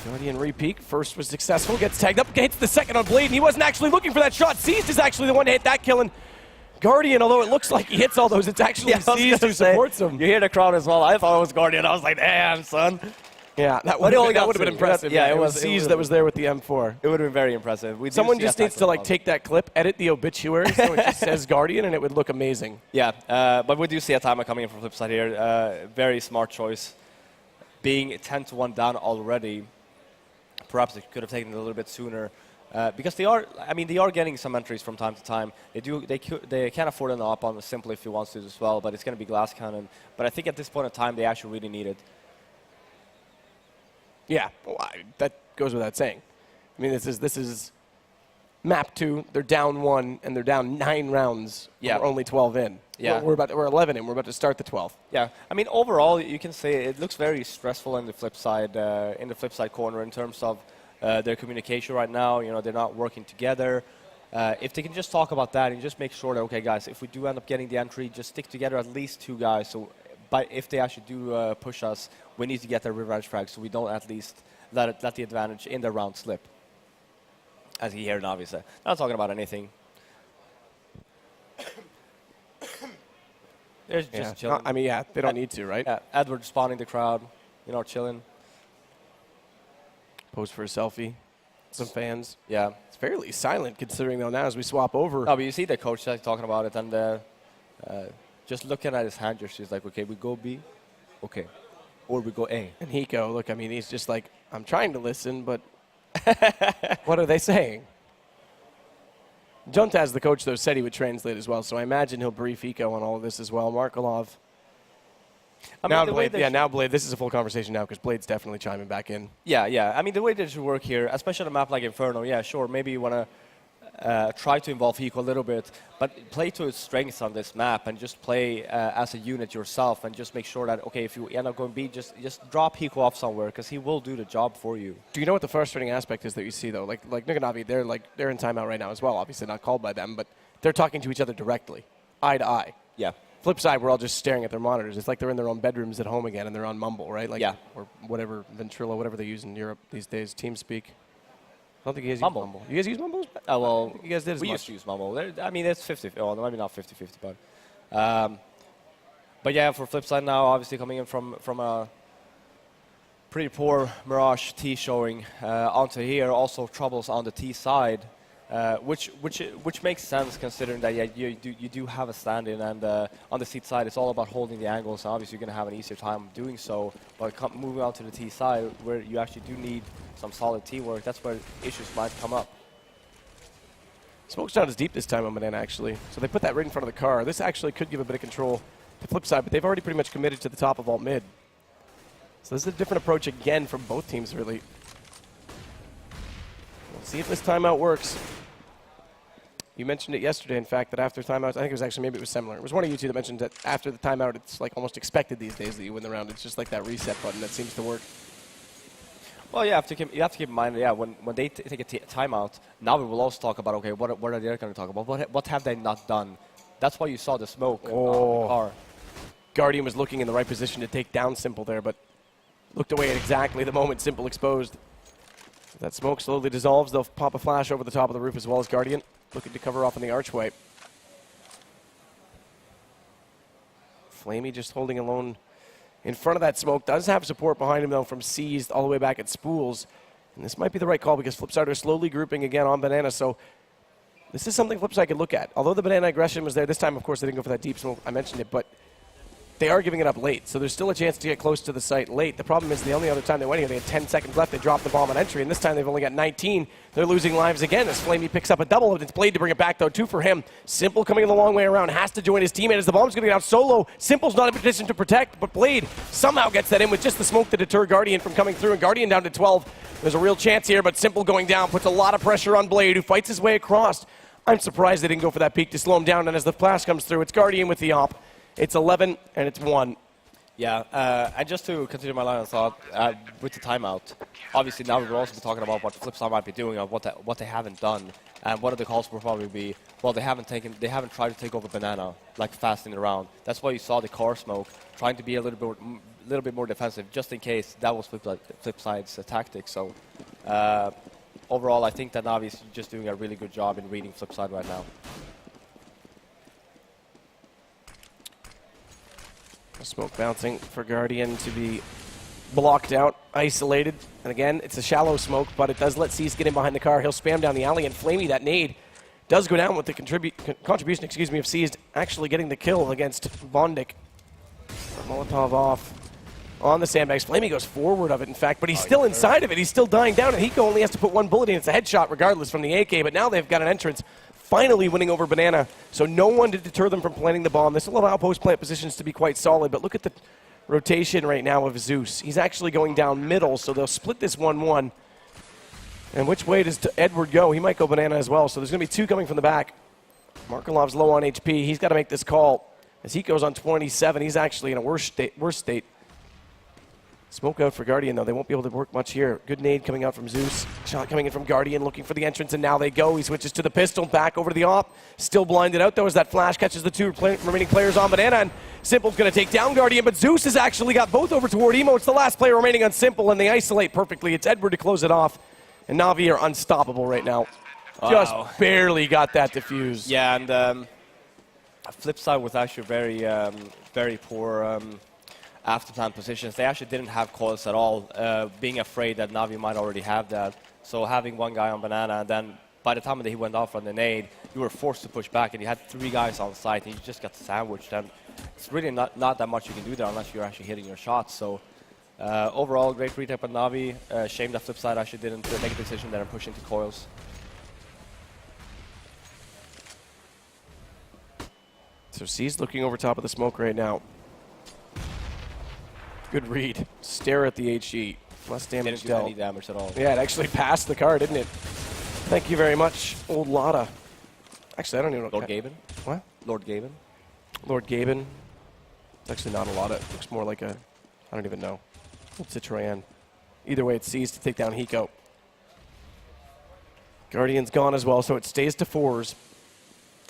Guardian re-peek. First was successful, gets tagged up, hits the second on Blade, and he wasn't actually looking for that shot. Seized is actually the one to hit that kill, and Guardian, although it looks like he hits all those, it's actually Seized who supports him. You hear the crowd as well. I thought it was Guardian. I was like, damn, son. Yeah, that would have been impressive. Yeah, it was Seized that was there with the M4. It would have been very impressive. Someone just needs to take that clip, edit the obituary so it just says Guardian, and it would look amazing. Yeah, but we do see a timer coming in from FlipSid here. Very smart choice. Being 10-1 down already, perhaps they could have taken it a little bit sooner. Because they are getting some entries from time to time. They can afford an op on Simple if he wants to as well, but it's going to be Glass Cannon. But I think at this point in time, they actually really need it. Yeah, well, that goes without saying. I mean, this is map 2. They're down 1, and they're down 9 rounds. Yeah, we're only 12 in. Yeah, we're 11 in. We're about to start the 12th. Yeah, I mean, overall, you can say it looks very stressful in the FlipSid corner in terms of their communication right now. You know, they're not working together. If they can just talk about that and just make sure that, okay, guys, if we do end up getting the entry, just stick together at least 2 guys. So, if they actually do push us, we need to get their revenge frag, so we don't at least let the advantage in the round slip. As you hear it, obviously. Not talking about anything. They're just chilling. I mean, yeah, they don't need to, right? Edward spawning the crowd, you know, chilling. Pose for a selfie. Some fans. Yeah. It's fairly silent considering, though, now as we swap over. No, but you see the coach talking about it, and just looking at his hand gestures, like, okay, we go B, okay, or we go A. And Hiko, look, I mean, he's just like, I'm trying to listen, but what are they saying? Juntaz, the coach, though, said he would translate as well, so I imagine he'll brief Hiko on all of this as well. Markelov. Now Blade, this is a full conversation now because Blade's definitely chiming back in. Yeah. I mean, the way that should work here, especially on a map like Inferno, yeah, sure, maybe you want to try to involve Hiko a little bit, but play to his strengths on this map and just play as a unit yourself and just make sure that, okay, if you end up going B, just drop Hiko off somewhere because he will do the job for you. Do you know what the frustrating aspect is that you see, though? Like Nuganavi, they're in timeout right now as well, obviously not called by them, but they're talking to each other directly, eye to eye. Yeah. FlipSid, we're all just staring at their monitors. It's like they're in their own bedrooms at home again and they're on Mumble, right? Like, yeah. Or whatever, Ventrilo, whatever they use in Europe these days, TeamSpeak. I don't think you guys use Mumble. You guys use Mumble? Oh, well, you guys did we used to use Mumble. I mean, it's 50. Oh, maybe not 50-50, but yeah, for FlipSid now, obviously coming in from a pretty poor Mirage T showing onto here, also troubles on the T side, which makes sense considering that you do have a stand-in, and on the seat side, it's all about holding the angles. And obviously, you're going to have an easier time doing so. But moving on to the T side, where you actually do need some solid teamwork, that's where issues might come up. Smoke's not as deep this time on Banana, actually. So they put that right in front of the car. This actually could give a bit of control to FlipSid, but they've already pretty much committed to the top of alt mid. So this is a different approach again from both teams, really. We'll see if this timeout works. You mentioned it yesterday, in fact, that after timeouts, I think it was actually, maybe it was similar. It was one of you two that mentioned that after the timeout, it's like almost expected these days that you win the round. It's just like that reset button that seems to work. Well, you have to keep in mind, yeah, when they take a timeout, now we will also talk about, okay, what are they going to talk about? What have they not done? That's why you saw the smoke on the car. Guardian was looking in the right position to take down Simple there, but looked away at exactly the moment Simple exposed. That smoke slowly dissolves. They'll pop a flash over the top of the roof as well as Guardian, looking to cover off in the archway. Flamey just holding alone in front of that smoke. Does have support behind him, though, from Seized all the way back at Spools. And this might be the right call because FlipSid are slowly grouping again on Banana. So this is something FlipSid could look at. Although the Banana aggression was there, this time, of course, they didn't go for that deep smoke. I mentioned it, but they are giving it up late. So there's still a chance to get close to the site late. The problem is the only other time they went here, they had 10 seconds left. They dropped the bomb on entry, and this time they've only got 19. They're losing lives again as Flamey picks up a double. It's Blade to bring it back, though, 2 for him. Simple coming in the long way around, has to join his teammate as the bomb's going to get out solo. Simple's not in position to protect, but Blade somehow gets that in with just the smoke to deter Guardian from coming through, and Guardian down to 12. There's a real chance here, but Simple going down puts a lot of pressure on Blade, who fights his way across. I'm surprised they didn't go for that peek to slow him down, and as the flash comes through, it's Guardian with the op. It's 11, and it's 1. Yeah, and just to continue my line of thought, with the timeout, obviously now we'll also be talking about what FlipSid might be doing, or what they haven't done, and one of the calls will probably be, well, they haven't tried to take over Banana, like fast in the round. That's why you saw the car smoke, trying to be a little bit more defensive, just in case that was FlipSid's tactic. So overall, I think that Navi is just doing a really good job in reading FlipSid right now. Smoke bouncing for Guardian to be blocked out, isolated. And again, it's a shallow smoke, but it does let Cease get in behind the car. He'll spam down the alley, and Flamey, that nade, does go down with the contribution of Seized actually getting the kill against Bondik. Molotov off on the sandbags. Flamey goes forward of it, in fact, but he's still inside of it. He's still dying down, and Hiko only has to put 1 bullet in. It's a headshot regardless from the AK, but now they've got an entrance finally winning over Banana, so no one to deter them from planting the bomb. This will allow post-plant positions to be quite solid, but look at the rotation right now of Zeus. He's actually going down middle, so they'll split this 1-1. And which way does Edward go? He might go Banana as well, so there's going to be 2 coming from the back. Markelov's low on HP. He's got to make this call. As he goes on 27, he's actually in a worse state. Smoke out for Guardian, though. They won't be able to work much here. Good nade coming out from Zeus. Shot coming in from Guardian, looking for the entrance, and now they go. He switches to the pistol, back over to the op. Still blinded out, though, as that flash catches the 2 remaining players on Banana, and Simple's going to take down Guardian, but Zeus has actually got both over toward Emo. It's the last player remaining on Simple, and they isolate perfectly. It's Edward to close it off, and Navi are unstoppable right now. Wow. Just barely got that defused. Yeah, and FlipSid was actually very poor after plant positions. They actually didn't have coils at all, being afraid that Navi might already have that. So having 1 guy on Banana, and then by the time that he went off on the nade, you were forced to push back, and you had 3 guys on site, and you just got sandwiched. And it's really not that much you can do there unless you're actually hitting your shots. So overall, great retake by Navi. Shame that FlipSid actually didn't make a decision there and push into coils. So C's looking over top of the smoke right now. Good read. Stare at the HE. Less damage didn't do any damage at all. Yeah, it actually passed the car, didn't it? Thank you very much, old Lotta. Actually, I don't even know. Lord Gaben? What? Lord Gaben? Lord Gaben. It's actually not a Lotta. It looks more like a, I don't even know. Old Citroën. Either way, it sees to take down Hiko. Guardian's gone as well, so it stays to 4s.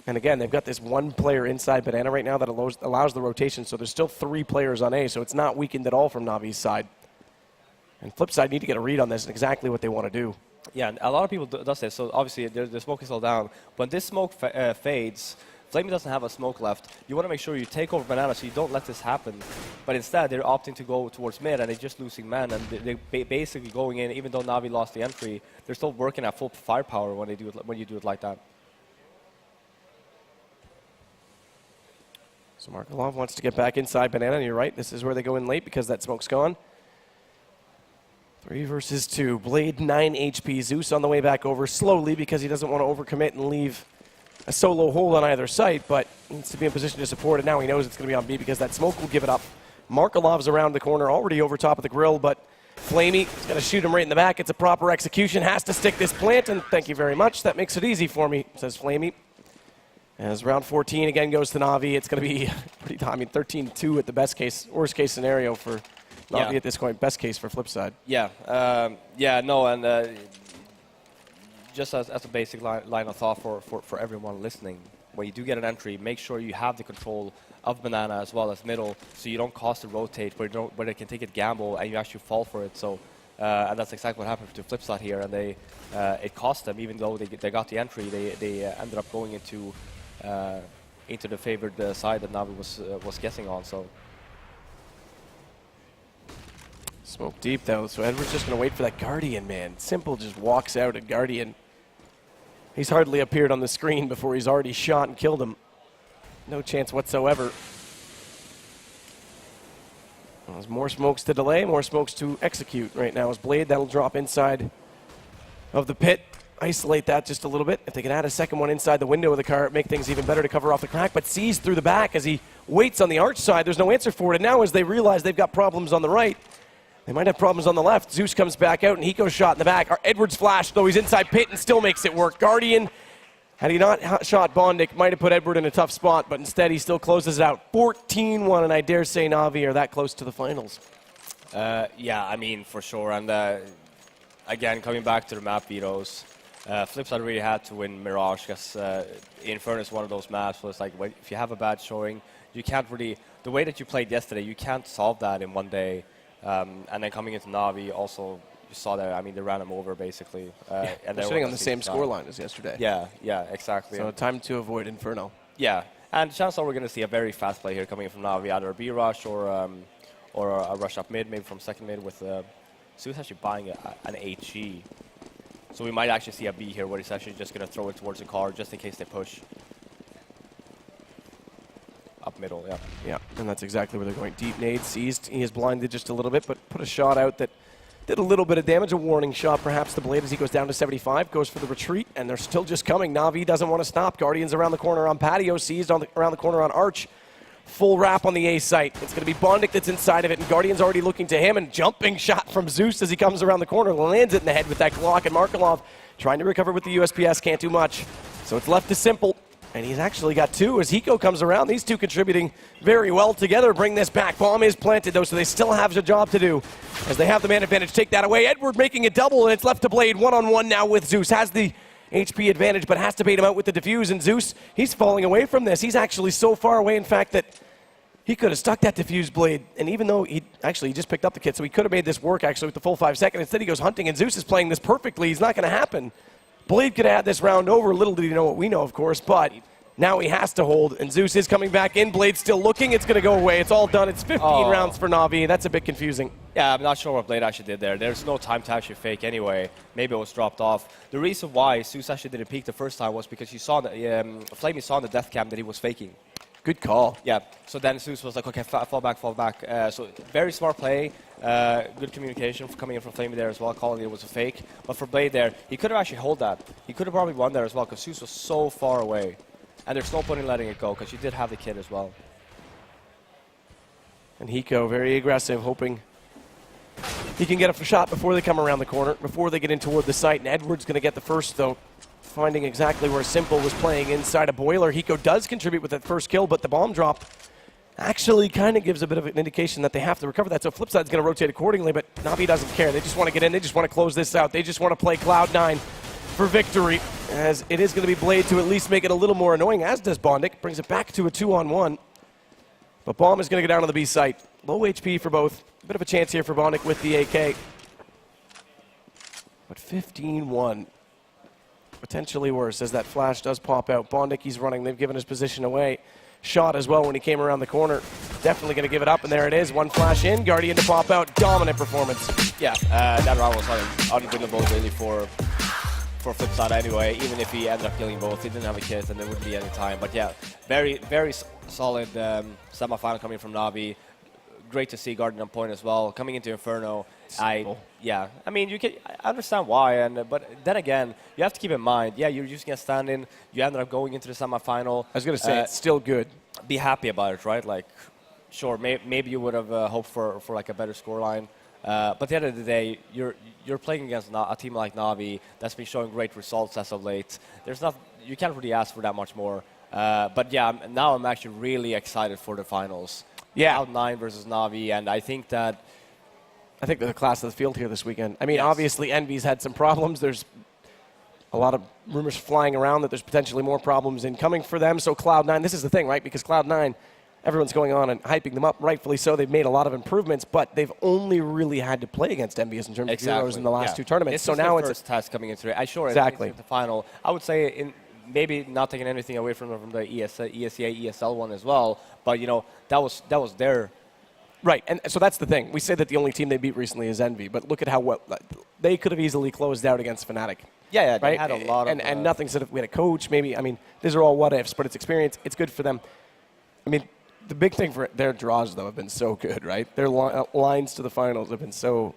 And again, they've got this 1 player inside Banana right now that allows the rotation, so there's still 3 players on A, so it's not weakened at all from Navi's side. And FlipSid need to get a read on this and exactly what they want to do. Yeah, and a lot of people does this, so obviously the smoke is all down. When this smoke fades, Flamey doesn't have a smoke left. You want to make sure you take over Banana so you don't let this happen. But instead, they're opting to go towards mid, and they're just losing men, and they're basically going in, even though Navi lost the entry, they're still working at full firepower when you do it like that. So Markelov wants to get back inside Banana, and you're right, this is where they go in late because that smoke's gone. 3 versus 2. Blade 9 HP. Zeus on the way back over slowly because he doesn't want to overcommit and leave a solo hold on either site, but needs to be in position to support it. Now he knows it's going to be on B because that smoke will give it up. Markelov's around the corner, already over top of the grill, but Flamey is going to shoot him right in the back. It's a proper execution. Has to stick this plant, and thank you very much. That makes it easy for me, says Flamey. As round 14 again goes to Na'Vi, it's going to be pretty, I mean, 13-2 at the best case, worst case scenario for Na'Vi at this point, best case for FlipSid. Yeah, no, and just as a basic line of thought for everyone listening, when you do get an entry, make sure you have the control of banana as well as middle, so you don't cost to rotate, where they can take a gamble and you actually fall for it. So, and that's exactly what happened to FlipSid here, and it cost them, even though they got the entry, they ended up going into the favored side that Na'Vi was guessing on. So. Smoke deep though, so Edward's just going to wait for that Guardian, man. Simple just walks out at Guardian. He's hardly appeared on the screen before he's already shot and killed him. No chance whatsoever. Well, there's more smokes to delay, more smokes to execute right now. As Blade, that'll drop inside of the pit. Isolate that just a little bit. If they can add a second one inside the window of the car, make things even better to cover off the crack, but sees through the back as he waits on the arch side. There's no answer for it, and now as they realize they've got problems on the right, they might have problems on the left. Zeus comes back out, and Hiko's shot in the back. Edwards flashed, though he's inside pit and still makes it work. Guardian, had he not shot Bondic, might have put Edward in a tough spot, but instead he still closes it out. 14-1, and I dare say Na'Vi are that close to the finals. Yeah, I mean, for sure. And again, coming back to the map vetoes, FlipSid really had to win Mirage, because Inferno is one of those maps where it's like, if you have a bad showing, you can't really, the way that you played yesterday, you can't solve that in one day. And then coming into Na'Vi, also, you saw that, I mean, they ran them over, basically. And they're sitting on the same scoreline as yesterday. Yeah, exactly. So time to avoid Inferno. Yeah, and chances are we're going to see a very fast play here coming in from Na'Vi, either a B-rush or a rush up mid, maybe from second mid with Zeus actually buying an HG. So we might actually see a B here where he's actually just going to throw it towards the car just in case they push. Up middle, yeah. Yeah, and that's exactly where they're going. Deep nade seized. He is blinded just a little bit, but put a shot out that did a little bit of damage. A warning shot, perhaps, the Blade as he goes down to 75. Goes for the retreat, and they're still just coming. Na'Vi doesn't want to stop. Guardians around the corner on patio. Seized around the corner on Arch. Full wrap on the A site. It's going to be Bondic that's inside of it, and Guardian's already looking to him, and jumping shot from Zeus as he comes around the corner. Lands it in the head with that Glock, and Markelov trying to recover with the USPS. Can't do much. So it's left to Simple. And he's actually got two as Hiko comes around. These two contributing very well together. Bring this back. Bomb is planted, though, so they still have a job to do as they have the man advantage. Take that away. Edward making a double, and it's left to Blade. One-on-one now with Zeus. Has the HP advantage, but has to bait him out with the defuse. And Zeus, he's falling away from this. He's actually so far away, in fact, that he could have stuck that defuse Blade. And even though he just picked up the kit, so he could have made this work, actually, with the full 5 seconds. Instead, he goes hunting, and Zeus is playing this perfectly. He's not going to happen. Blade could have had this round over. Little did he know what we know, of course, but now he has to hold, and Zeus is coming back in. Blade still looking. It's going to go away. It's all done. It's 15 rounds for Na'Vi. That's a bit confusing. Yeah, I'm not sure what Blade actually did there. There's no time to actually fake anyway. Maybe it was dropped off. The reason why Zeus actually didn't peek the first time was because he saw Flamey saw on the death cam that he was faking. Good call. Yeah, so then Zeus was like, okay, fall back. So very smart play. Good communication coming in from Flamey there as well, calling it was a fake. But for Blade there, he could have actually held that. He could have probably won there as well, because Zeus was so far away. And there's no point in letting it go, because you did have the kid as well. And Hiko very aggressive, hoping he can get a shot before they come around the corner, before they get in toward the site. And Edward's going to get the first, though, finding exactly where Simple was playing inside a boiler. Hiko does contribute with that first kill, but the bomb drop actually kind of gives a bit of an indication that they have to recover that. So FlipSid's going to rotate accordingly, but Na'Vi doesn't care. They just want to get in. They just want to close this out. They just want to play Cloud9 for victory, as it is going to be Blade to at least make it a little more annoying, as does Bondic. Brings it back to a 2-on-1. But Bomb is going to go down to the B site. Low HP for both. A bit of a chance here for Bondic with the AK. But 15-1. Potentially worse, as that flash does pop out. Bondic, he's running. They've given his position away. Shot as well when he came around the corner. Definitely going to give it up, and there it is. One flash in. Guardian to pop out. Dominant performance. Yeah, that round was unwinnable really for FlipSid anyway. Even if he ended up killing both, he didn't have a kit and there wouldn't be any time. But yeah, very, very solid semi-final coming from Na'Vi. Great to see Guardian on point as well. Coming into Inferno, I mean, I understand why, but then again, you have to keep in mind, yeah, you're using a stand-in, you ended up going into the semi-final. I was going to say, it's still good. Be happy about it, right? Like, sure, maybe you would have hoped for like a better scoreline. But at the end of the day, you're playing against a team like Na'Vi that's been showing great results as of late. You can't really ask for that much more. But yeah, now I'm actually really excited for the finals. Yeah. Cloud9 versus Na'Vi, and I think they're the class of the field here this weekend. I mean, Yes. obviously, Envy's had some problems. There's a lot of rumors flying around that there's potentially more problems incoming for them. So Cloud9, this is the thing, right? Because Cloud9, everyone's going on and hyping them up, rightfully so. They've made a lot of improvements, but they've only really had to play against Envious in terms of heroes in the last two tournaments. This so is now their it's first test coming into it. I sure Exactly. it's the final. I would say maybe not taking anything away from the ESEA, ESL one as well, but you know that was their right. And so that's the thing. We say that the only team they beat recently is Envy, but look at how well they could have easily closed out against Fnatic. yeah they right? had a lot of and nothing said if we had a coach, maybe. I mean, these are all what ifs, but it's experience. It's good for them. I mean, the big thing for their draws though have been so good, right? Their lines to the finals have been so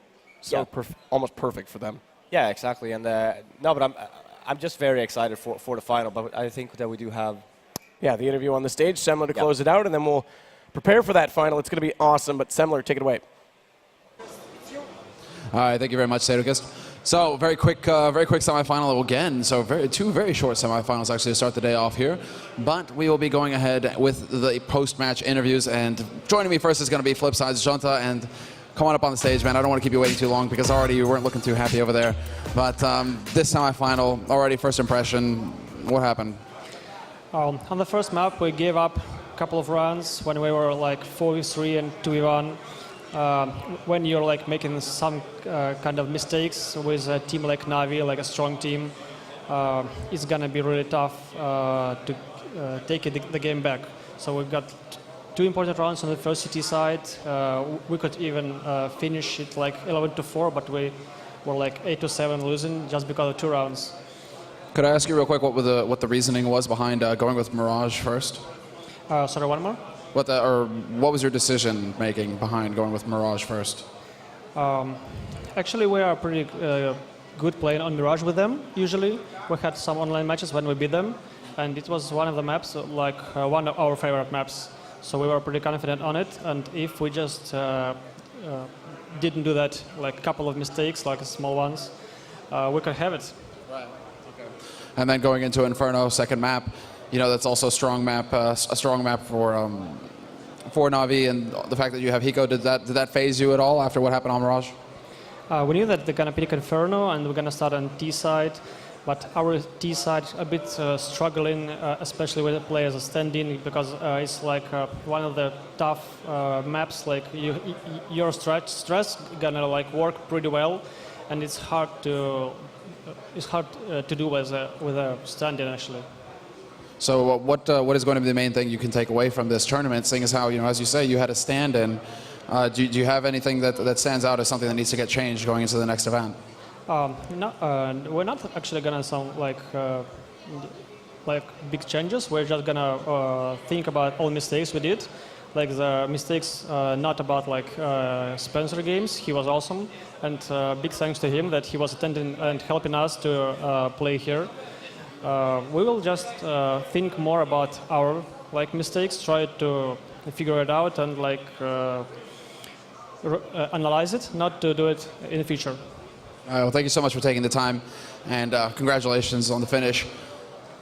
almost perfect for them. Yeah, exactly. And no, but I'm just very excited for the final. But I think that we do have the interview on the stage, Semler to close it out, and then we'll prepare for that final. It's going to be awesome. But Semler, take it away. All right, thank you very much, Sadokist. So very quick semifinal again. So two very short semifinals actually to start the day off here. But we will be going ahead with the post-match interviews. And joining me first is going to be FlipSid's Junta. And come on up on the stage, man. I don't want to keep you waiting too long because already you weren't looking too happy over there. But this semifinal, already first impression, what happened? On the first map, we gave up a couple of runs when we were like 4v3 and 2v1. When you're like making some kind of mistakes with a team like Na'Vi, like a strong team, it's gonna be really tough to take the game back. So we've got two important rounds on the first CT side. We could even finish it like 11-4, but we were like 8-7 losing just because of 2 rounds. Could I ask you real quick what the reasoning was behind going with Mirage first? Sorry, one more? What was your decision making behind going with Mirage first? Actually, we are pretty good playing on Mirage with them, usually. We had some online matches when we beat them, and it was one of the maps, like one of our favorite maps. So we were pretty confident on it, and if we just didn't do that, like a couple of mistakes, like small ones, we could have it. Right. Okay. And then going into Inferno, second map, you know that's also a strong map for Na'Vi, and the fact that you have Hiko, did that phase you at all after what happened on Mirage? We knew that they're gonna pick Inferno, and we're gonna start on T side. But our T side a bit struggling, especially with the players standing, because it's like one of the tough maps. Like your stress gonna like work pretty well, and it's hard to do with a standing actually. So what is going to be the main thing you can take away from this tournament, seeing as how, you know, as you say, you had a stand-in? Do you have anything that stands out as something that needs to get changed going into the next event? We're not actually gonna sound like big changes. We're just gonna think about all mistakes we did, like the mistakes not about like Spencer games. He was awesome, and big thanks to him that he was attending and helping us to play here. We will just think more about our like mistakes, try to figure it out and like analyze it, not to do it in the future. Well, thank you so much for taking the time, and congratulations on the finish.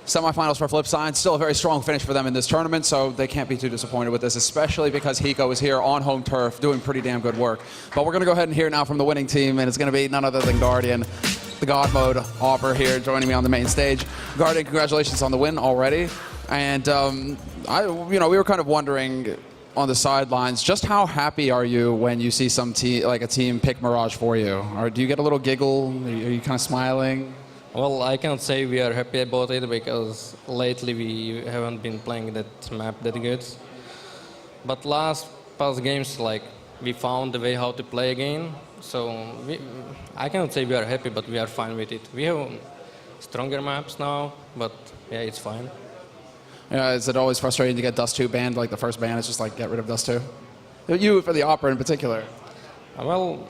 Semifinals for FlipSid, still a very strong finish for them in this tournament, so they can't be too disappointed with this, especially because Hiko is here on home turf doing pretty damn good work. But we're going to go ahead and hear now from the winning team, and it's going to be none other than Guardian, the God Mode Opera here joining me on the main stage. Guardian, congratulations on the win already. And we were kind of wondering on the sidelines, just how happy are you when you see a team pick Mirage for you? Or do you get a little giggle? Are you kind of smiling? Well, I can't say we are happy about it because lately we haven't been playing that map that good. But past games, like we found the way how to play again. So I cannot say we are happy, but we are fine with it. We have stronger maps now, but yeah, it's fine. Yeah, is it always frustrating to get Dust 2 banned? Like the first ban is just like get rid of Dust 2? You for the Opera in particular. Well,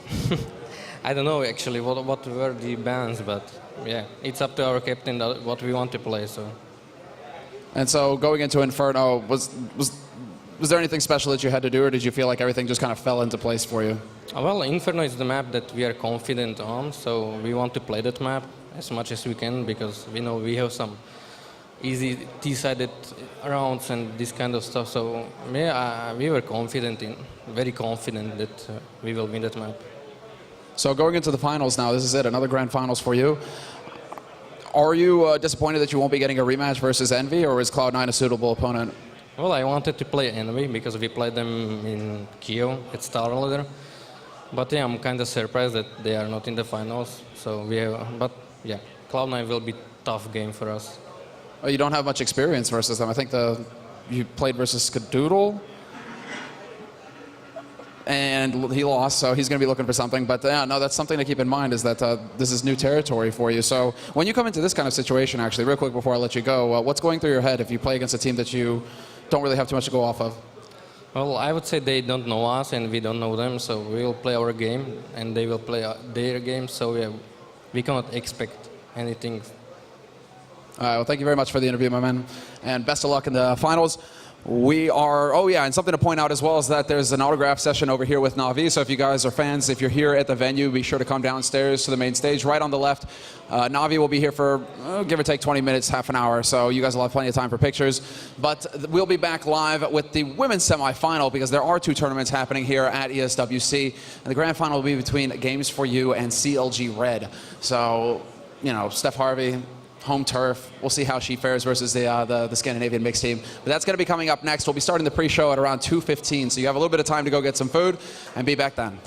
I don't know actually what were the bans, but yeah, it's up to our captain what we want to play. So. And so going into Inferno, was there anything special that you had to do, or did you feel like everything just kind of fell into place for you? Well, Inferno is the map that we are confident on, so we want to play that map as much as we can because we know we have some easy T-sided rounds and this kind of stuff. So yeah, we were very confident that we will win that map. So going into the finals now, this is it, another grand finals for you. Are you disappointed that you won't be getting a rematch versus Envy, or is Cloud9 a suitable opponent? Well, I wanted to play Envy because we played them in Kiev at Star Leader. But yeah, I'm kind of surprised that they are not in the finals. So but yeah, Cloud9 will be tough game for us. Well, you don't have much experience versus them. I think you played versus Skadoodle, and he lost, so he's going to be looking for something. But yeah, no, that's something to keep in mind, is that this is new territory for you. So when you come into this kind of situation, actually, real quick before I let you go, what's going through your head if you play against a team that you don't really have too much to go off of? Well, I would say they don't know us and we don't know them, so we will play our game and they will play their game. So yeah, we cannot expect anything. All right, well, thank you very much for the interview, my man, and best of luck in the finals. We are, oh yeah, and something to point out as well is that there's an autograph session over here with Navi, so if you guys are fans, if you're here at the venue, be sure to come downstairs to the main stage, right on the left. Navi will be here for, give or take 20 minutes, half an hour, so you guys will have plenty of time for pictures. But we'll be back live with the women's semifinal, because there are 2 tournaments happening here at ESWC, and the grand final will be between Games for You and CLG Red. So, you know, Steph Harvey, home turf. We'll see how she fares versus the Scandinavian mixed team. But that's going to be coming up next. We'll be starting the pre-show at around 2:15, so you have a little bit of time to go get some food and be back then.